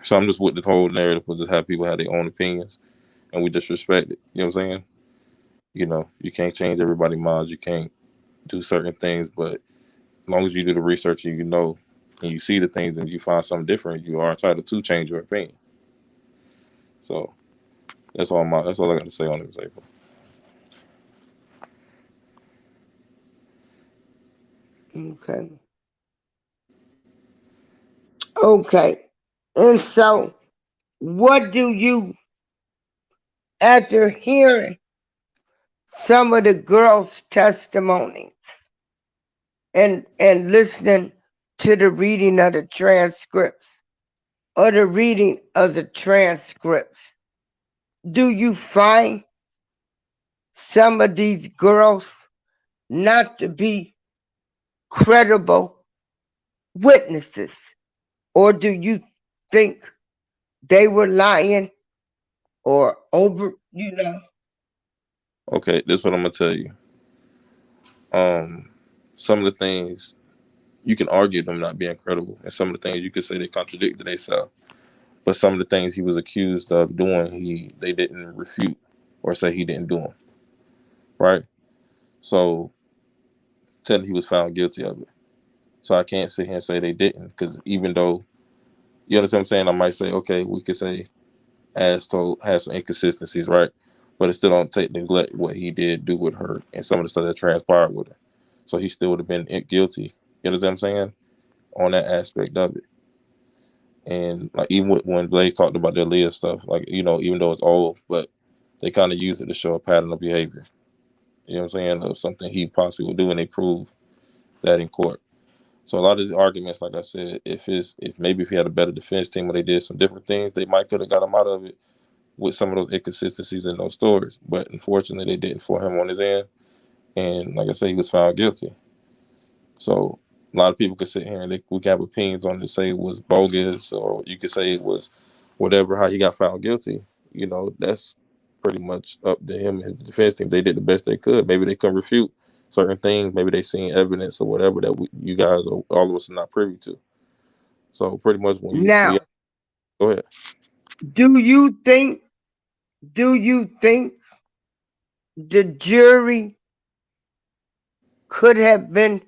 So I'm just with the whole narrative was just have people have their own opinions, and we just respect it. You know what I'm saying? You can't change everybody's minds. You can't do certain things, but as long as you do the research and and you see the things and you find something different, you are entitled to change your opinion. So that's all I got to say on it, April. Okay. Okay. And so, what do you, after hearing some of the girls' testimonies and listening to the reading of the transcripts or the reading of the transcripts, do you find some of these girls not to be credible witnesses? Or do you think they were lying or over? Okay, this is what I'm gonna tell you. Um, some of the things you can argue them not being credible, and some of the things you could say they contradicted themselves. But some of the things he was accused of doing, they didn't refute or say he didn't do them. Right? So technically, he was found guilty of it. So I can't sit here and say they didn't, because even though you understand what I'm saying, I might say, okay, we could say as told has some inconsistencies, right? But it still don't take neglect what he did do with her and some of the stuff that transpired with her. So he still would have been guilty. You understand what I'm saying? On that aspect of it. And like even when Blaze talked about their Leah stuff, like even though it's old, but they kind of use it to show a pattern of behavior. You know what I'm saying? Of something he possibly would do, and they prove that in court. So a lot of these arguments, like I said, if maybe if he had a better defense team or they did some different things, they might could have got him out of it with some of those inconsistencies in those stories. But unfortunately, they didn't for him on his end. And like I said, he was found guilty. So a lot of people could sit here and we can have opinions on it, say it was bogus, or you could say it was whatever, how he got found guilty. That's pretty much up to him and his defense team. They did the best they could. Maybe they couldn't refute certain things. Maybe they seen evidence or whatever that you guys, or all of us, are not privy to. So pretty much Now, go ahead. do you think do you think the jury could have been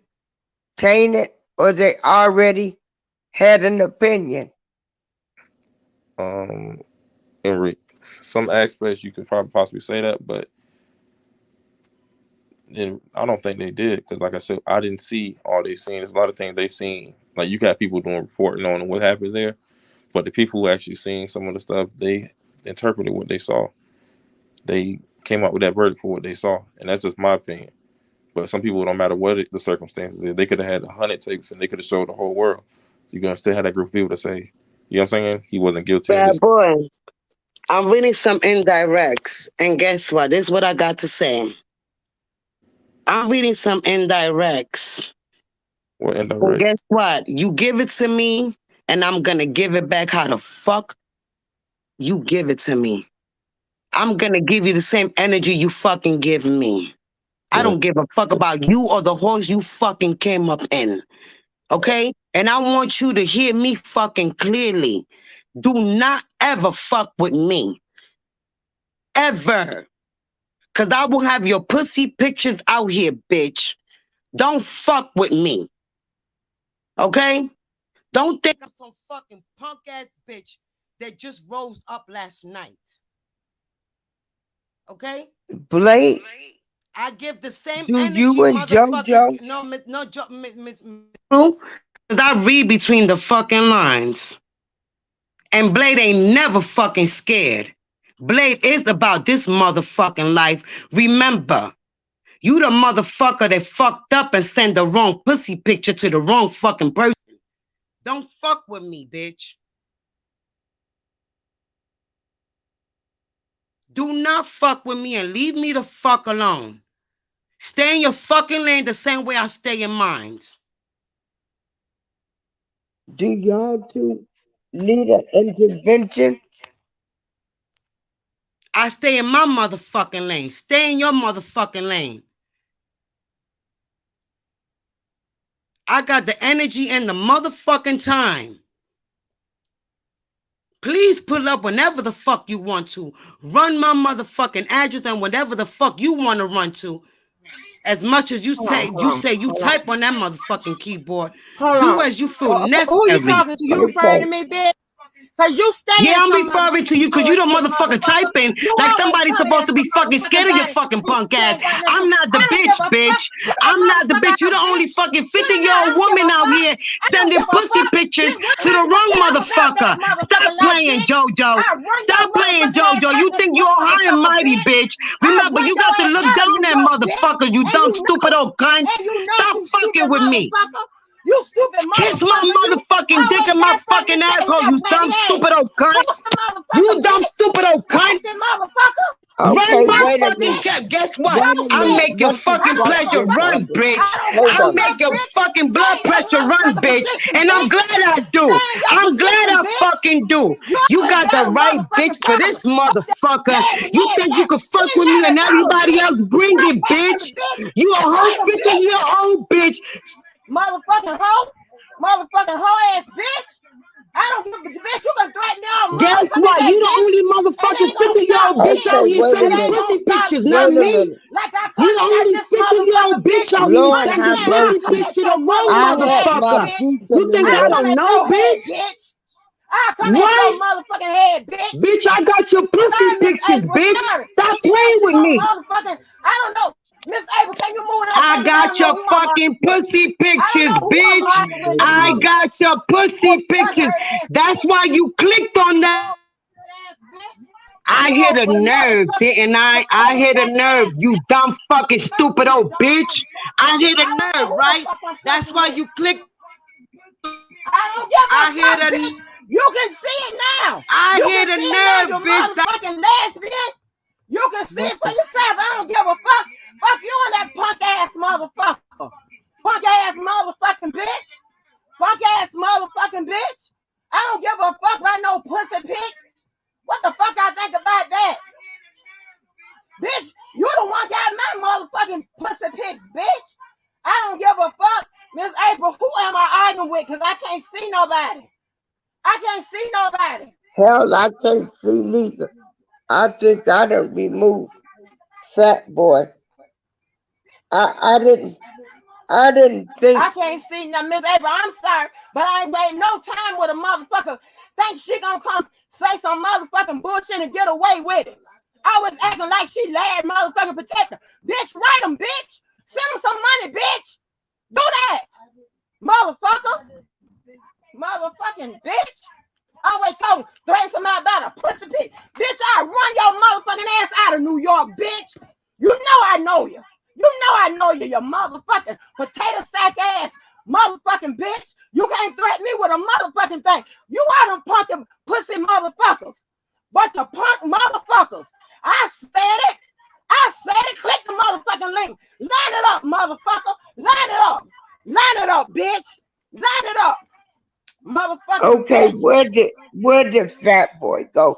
tainted, or they already had an opinion? Um, in some aspects, you could probably possibly say that, but I don't think they did because, like I said, I didn't see all they seen. There's a lot of things they seen. Like you got people doing reporting on what happened there, but the people who actually seen some of the stuff, they interpreted what they saw. They came up with that verdict for what they saw, and that's just my opinion. But some people, don't matter what the circumstances is, they could have had 100 tapes and they could have showed the whole world. So you're gonna still have that group of people to say, you know what I'm saying? He wasn't guilty of Bad this. boy. I'm reading some indirects, and guess what? This is what I got to say. I'm reading some indirects. Well, And indirect. guess what? You give it to me, and I'm gonna give it back how the fuck you give it to me. I'm gonna give you the same energy you fucking give me. I Well, don't give a fuck about you or the horse you fucking came up in. Okay? And I want you to hear me fucking clearly. Do not ever fuck with me. Ever. Cause I will have your pussy pictures out here, bitch. Don't fuck with me. Okay? Don't think I'm some fucking punk ass bitch that just rose up last night. Okay? Blade, I give the same do energy, you and JoJo? motherfucking. No, no, Miss. Cause I read between the fucking lines. And Blade ain't never fucking scared. Blade is about this motherfucking life. Remember, you the motherfucker that fucked up and sent the wrong pussy picture to the wrong fucking person. Don't fuck with me, bitch. Do not fuck with me and leave me the fuck alone. Stay in your fucking lane the same way I stay in mine. Do y'all two need an intervention? I stay in my motherfucking lane. Stay in your motherfucking lane. I got the energy and the motherfucking time. Please pull up whenever the fuck you want to. Run my motherfucking address and whatever the fuck you want to run to. As much as you say, you type on that motherfucking keyboard. Do as you feel necessary. Who you talking to? You referring Okay. to me, bitch? Cause you stay Yeah, in I'm some referring to you because you the motherfucker typing like somebody's supposed to be fucking scared of your fucking punk ass. I'm not the bitch, bitch. I'm not the bitch. You the only fucking 50-year-old woman out here sending pussy pictures to the wrong motherfucker. Stop playing, JoJo. Stop playing, JoJo. You think you're high and mighty, bitch. Remember, you got to look down that motherfucker, you dumb, stupid old cunt. Stop fucking with me. You stupid Kiss my motherfucking dick in my fucking asshole, you dumb, stupid old cunt. You dumb, stupid old cunt. Okay, Run my wait a fucking minute. cap. Guess what? Wait a I'll minute. make your Let's fucking discuss pleasure this run, subject. bitch. Hold I'll on. make your fucking blood pressure run, bitch. And I'm glad I do. I'm glad I fucking do. You got the right bitch for this motherfucker. You think you can fuck with me and everybody else? Bring it, bitch. You a whole 50-year-old bitch. Motherfucking hoe ass bitch. I don't give a bitch. You can threaten me all Guess motherfucking what? day, You the bitch. only That motherfucking ain't gonna 50-year-old stop bitch shit. out here Okay, wait a That sending ain't minute. gonna pussy stop pictures, not shit. Wait a me. minute. Like I You the come in at only this 50-year-old motherfucking bitch bitch. out here Lord sending have Understand? I pussy come mercy. pics at to your the wrong I motherfucking had head, my motherfucker. bitch. future You think in I I here. come don't at know, your head, bitch? bitch. I come at your What? motherfucking head, bitch. Bitch, I got your pussy Sorry, Miss pictures, April. bitch. Sorry. Stop She thinks playing she with gonna me. motherfucking. I don't know. Miss April, can you move that I phone? Cause I don't got know your who I'm arguing fucking with. pussy I don't pictures, know who I'm bitch. arguing with Wait in a this I minute. motherfucker. got your You pussy pictures. butthurt ass That's bitch. why you clicked on You that. old ass bitch. I You hit old a but nerve, motherfucking didn't I? I potato hit a face nerve, ass you bitch. dumb fucking Fuck stupid with me, old dog. bitch. I hit a I don't know nerve, who the right? fuck I'm That's fucking why with. you clicked. I don't give a I hear fuck, the bitch. You can see it now. I You hear can the see it now, nerve, you bitch. motherfucking lesbian. You can see it for yourself. I don't give a fuck. Fuck you and that punk ass motherfucker. Punk ass motherfucking bitch. Punk ass motherfucking bitch. I don't give a fuck about no pussy pig. What the fuck I think about that? Bitch, you the one got my motherfucking pussy pics, bitch. I don't give a fuck. Miss April, who am I arguing with? Because I can't see nobody. I can't see nobody. Hell, I can't see neither. I think I done removed Fat Boy. I didn't think. I can't see now, Miss April. I'm sorry, but I ain't waiting no time with a motherfucker think she gonna come say some motherfucking bullshit and get away with it. I was acting like she lad motherfucking protector. Bitch, write them, bitch. Send them some money, bitch. Do that, motherfucker. Motherfucking bitch. Always told threaten somebody about a pussy bitch. Bitch, I run your motherfucking ass out of New York, bitch. You know I know you. You know I know you, you motherfucking potato sack ass motherfucking bitch. You can't threaten me with a motherfucking thing. You are them punkin' pussy motherfuckers. But the punk motherfuckers. I said it. I said it. Click the motherfucking link. Line it up, motherfucker. Line it up. Line it up, bitch. Line it up. Motherfucking Okay, bitch. where did Fat Boy go?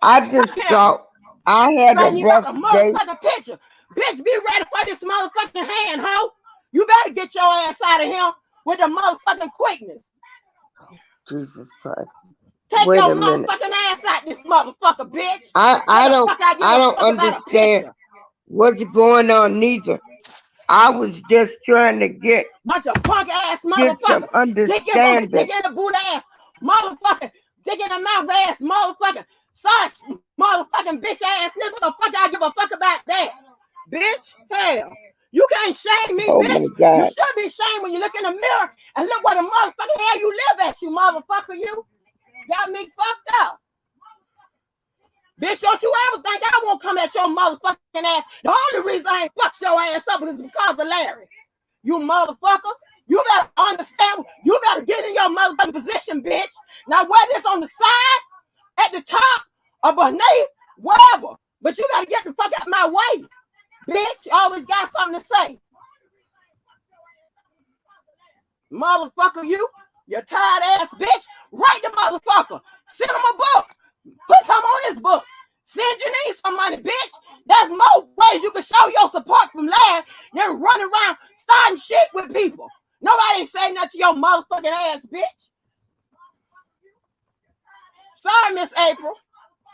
I just thought I had a You rough got a day. motherfucking picture. Bitch, be ready for this motherfucking hand, ho. You better get your ass out of here with the motherfucking quickness. Jesus Christ. Take Wait your a minute. motherfucking ass out this motherfucker, bitch. I don't understand what's going on neither. I was just trying to get bunch of punk ass some motherfucker. Dick in understanding. the boot ass motherfucker. Dick in the mouth ass motherfucker. Sorry, motherfucking bitch ass nigga. What the fuck I give a fuck about that? Bitch, hell. You can't shame me, Oh bitch. my God. You should be shamed when you look in the mirror and look where the motherfucking hell you live at, you motherfucker, you. Got me fucked up. Bitch, don't you ever think I won't come at your motherfucking ass. The only reason I ain't fucked your ass up is because of Larry. You motherfucker. You better understand. You better get in your motherfucking position, bitch. Now, whether it's on the side, at the top, or beneath, whatever. But you gotta get the fuck out of my way, bitch. You always got something to say. Motherfucker, you tired ass bitch. Write the motherfucker. Send him a book. Put some on his book. Send Janine some money, bitch. There's more ways you can show your support from Larry than running around starting shit with people. Nobody say nothing to your motherfucking ass, bitch. Sorry, Miss April.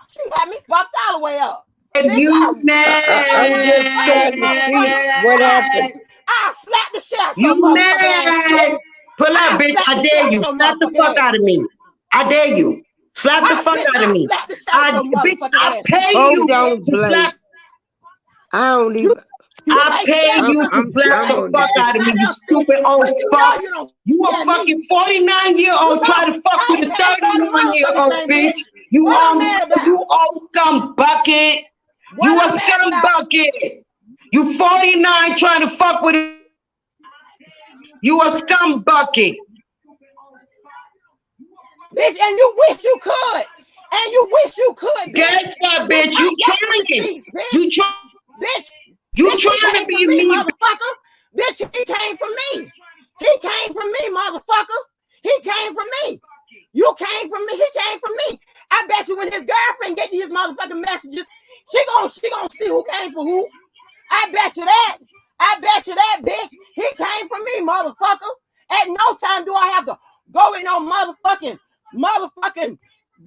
She had me fucked all the way up. You mad? I'm just trying to see what happened. I'll slap the shit out You your motherfucking ass, mad? bitch. Pull up, I'll bitch. slap I the shit dare out you. your Slap the motherfucking fuck ass. out of me. I dare you. Slap the fuck out of me. Slap the shit out your Bitch, motherfucking I ass. pay you Hold on, to Blaze. slap. I don't even. I pay you to slap the fuck out of me, you stupid old fuck. You a fucking 49-year-old trying to fuck with a 31-year-old bitch. You old scum bucket. You a scum bucket. You 49 trying to fuck with it. You a scum bucket. Bitch, and you wish you could. And you wish you could, bitch. Guess what, bitch? You trying. You trying. Bitch. You bitch, trying to be me, me, motherfucker. Bitch, he came from me. He came from me, motherfucker. He came from me. You came from me. He came from me. I bet you when his girlfriend get his motherfucking messages, she gonna see who came from who. I bet you that. I bet you that, bitch. He came from me, motherfucker. At no time do I have to go in on motherfucking,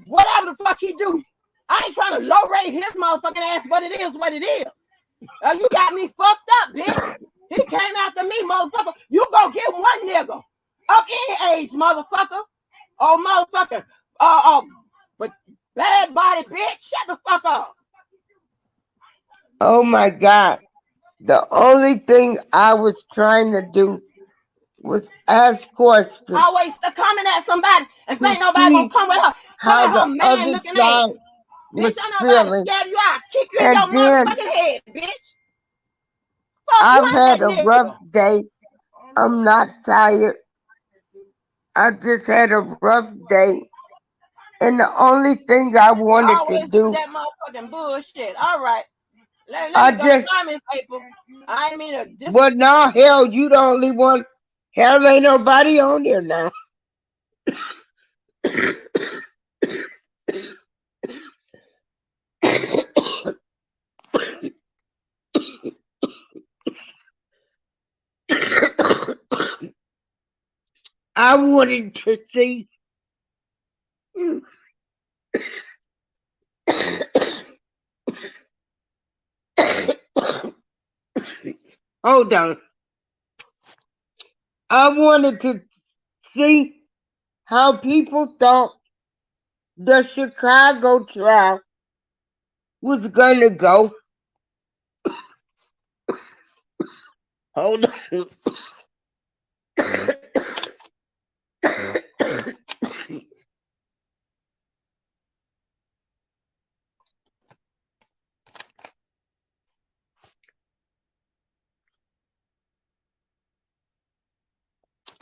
whatever the fuck he do. I ain't trying to low rate his motherfucking ass, but it is what it is. You got me fucked up, bitch. He came after me, motherfucker. You go get one nigga of any age, motherfucker. Oh, motherfucker. But bad body, bitch. Shut the fuck up. Oh my God. The only thing I was trying to do was ask questions. Always coming at somebody and think nobody gonna come with her. How Come at her the man other looking side ass. was Bitch, I nobody feeling. scared you out. Kick you in And your then motherfucking head, bitch. Fuck you I've and had that a nigga. rough day. I'm not tired. I just had a rough day, and the only thing I wanted to Always with do, that motherfucking bullshit. All right. Let I me go. just, Sorry, Miss April. I ain't mean to well, now, hell, you the only one. Hell, ain't nobody on there now. I wanted to see. Hold on. I wanted to see how people thought the Chicago trial was gonna go. Hold on.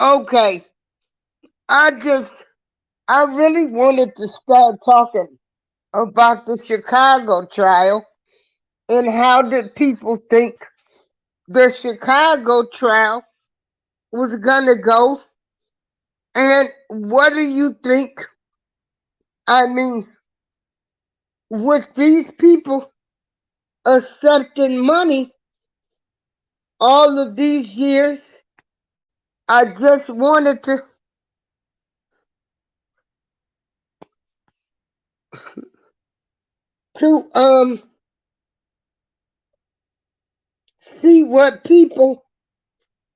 Okay, I really wanted to start talking about the Chicago trial and how did people think the Chicago trial was gonna go, and what do you think? I mean, with these people accepting money all of these years, I just wanted to see what people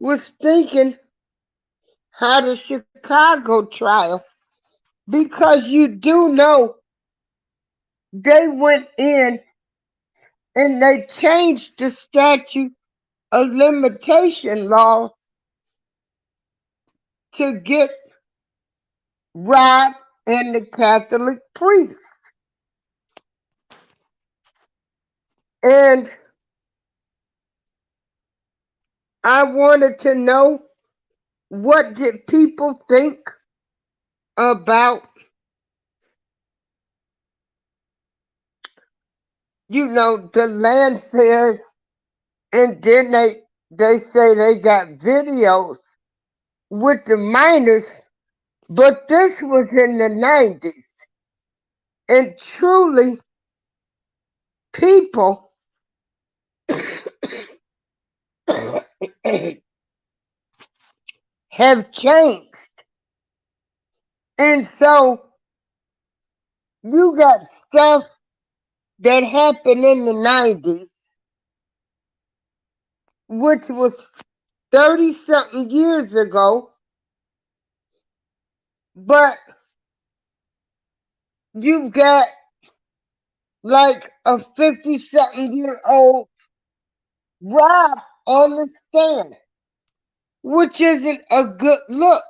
was thinking how the Chicago trial, because you do know they went in and they changed the statute of limitation law to get Rob and the Catholic priests. And I wanted to know, what did people think about, the land fairs, and then they say they got videos with the minors, but this was in the 90s. And truly, people have changed. And so you got stuff that happened in the 90s, which was 30 something years ago, but you've got like a 50 something year old Rob on the stand, which isn't a good look.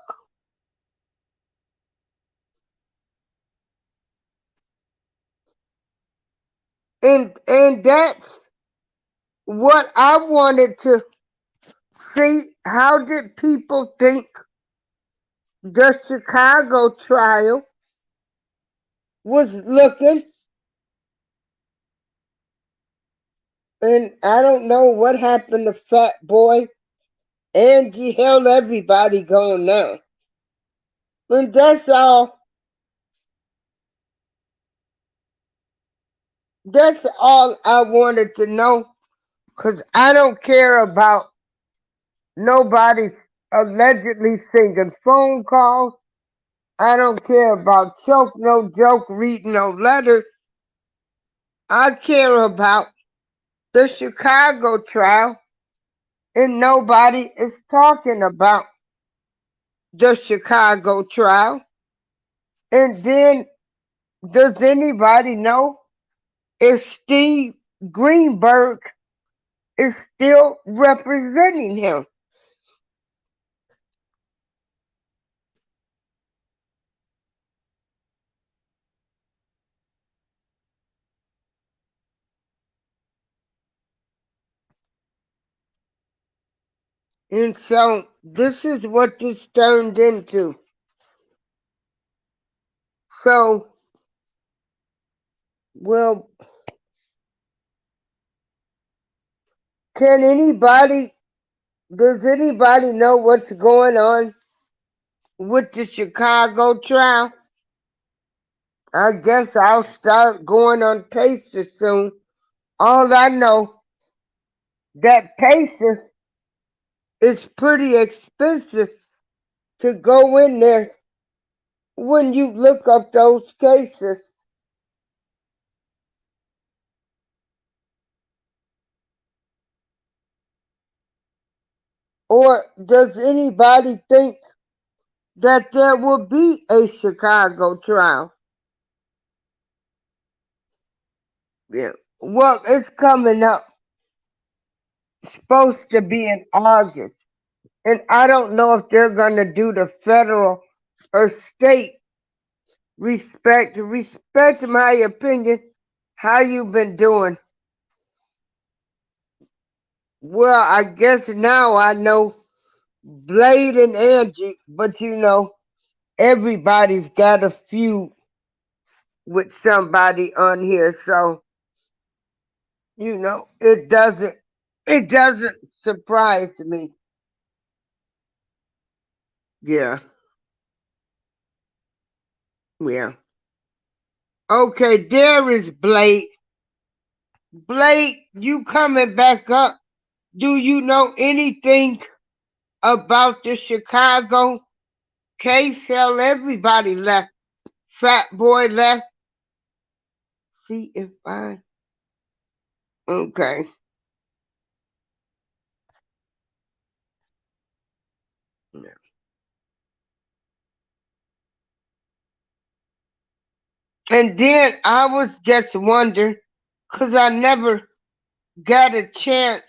And that's what I wanted to see. How did people think the Chicago trial was looking? And I don't know what happened to Fat Boy. Angie, held everybody going now. And that's all. That's all I wanted to know. Because I don't care about nobody allegedly singing phone calls. I don't care about choke no joke, reading no letters. I care about the Chicago trial, and nobody is talking about the Chicago trial. And then, does anybody know if Steve Greenberg is still representing him? And so this is what this turned into. So, well, can anybody, does anybody know what's going on with the Chicago trial? I guess I'll start going on cases soon. All I know that pacer is pretty expensive to go in there when you look up those cases. Or does anybody think that there will be a Chicago trial? Yeah. Well, it's coming up. It's supposed to be in August. And I don't know if they're going to do the federal or state. Respect my opinion. How you been doing? Well, I guess now I know Blade and Angie, but everybody's got a feud with somebody on here, so it doesn't surprise me. Yeah, yeah. Okay, there is Blade. Blade, you coming back up? Do you know anything about the Chicago case? Hell, everybody left. Fat boy left. See if I. Okay. And then I was just wondering, because I never got a chance,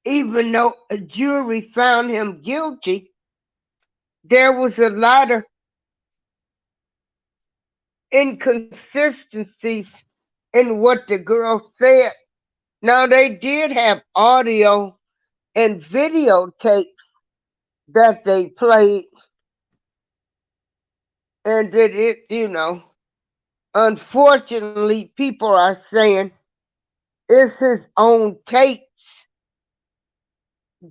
even though a jury found him guilty, there was a lot of inconsistencies in what the girl said. Now, they did have audio and videotape that they played, and that unfortunately, people are saying it's his own tape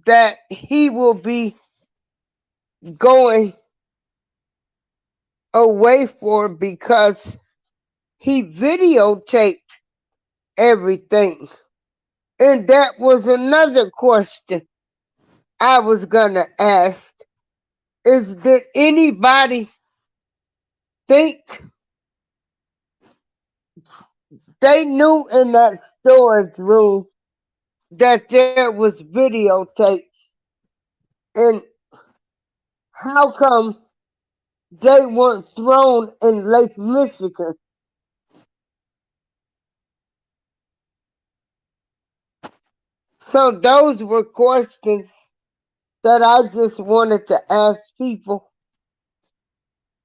that he will be going away for because he videotaped everything. And that was another question I was gonna ask is did anybody think they knew in that storage room that there was videotape? And how come they weren't thrown in Lake Michigan? So those were questions that I just wanted to ask people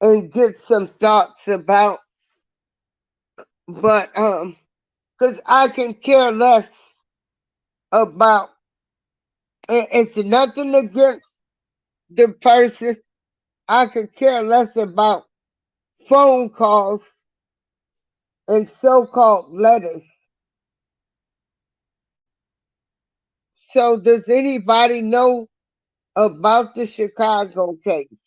and get some thoughts about. But because I can care less about it's nothing against the person. I could care less about phone calls and so-called letters. So does anybody know about the Chicago case?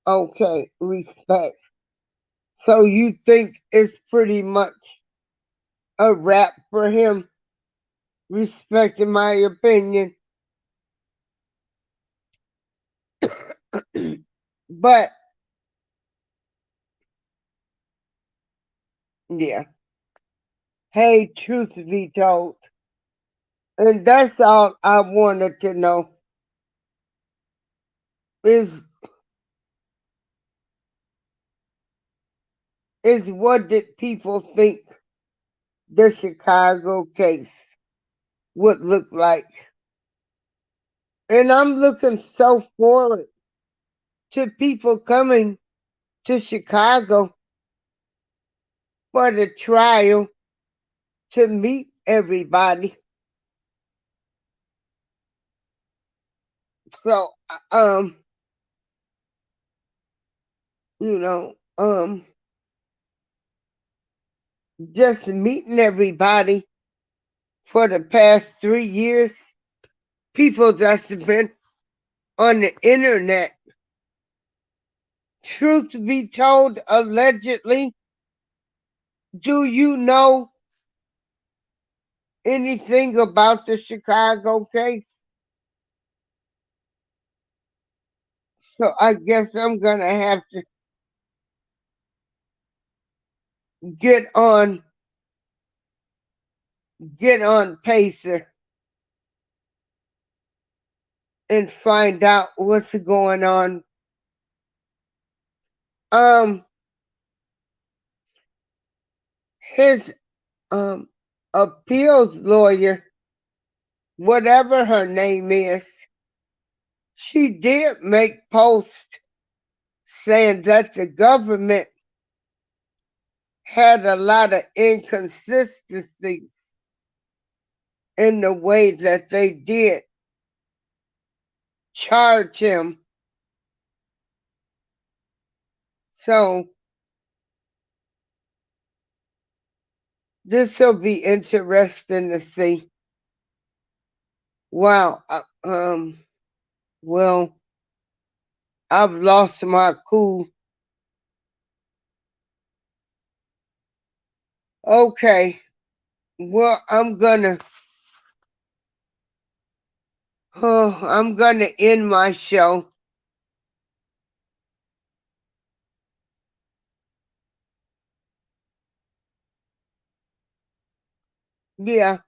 Okay, respect. So you think it's pretty much a wrap for him, respecting my opinion. But yeah, hey, truth be told, and that's all I wanted to know is what did people think the Chicago case would look like? And I'm looking so forward to people coming to Chicago for the trial to meet everybody. So, you know, just meeting everybody for the past 3 years, people that's been on the internet. Truth be told, allegedly, do you know anything about the Chicago case? So I guess I'm gonna have to get on Pacer and find out what's going on. Um his appeals lawyer, whatever her name is, she did make posts saying that the government had a lot of inconsistencies in the way that they did charge him. So this will be interesting to see. Wow. Well, I've lost my cool. Okay. Well, I'm gonna end my show. Yeah.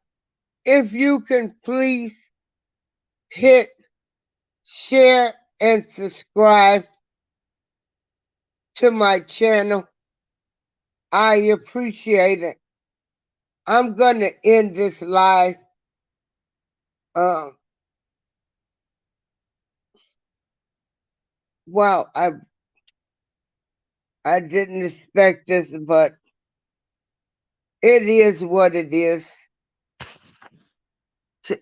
If you can please hit share and subscribe to my channel, I appreciate it. I'm gonna end this live. Um, wow, I didn't expect this, but it is what it is.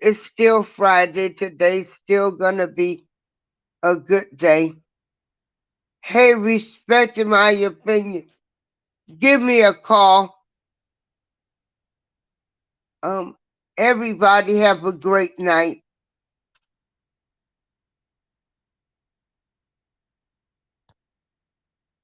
It's still Friday. Today's still gonna be a good day. Hey, respect my opinion. Give me a call. Everybody have a great night.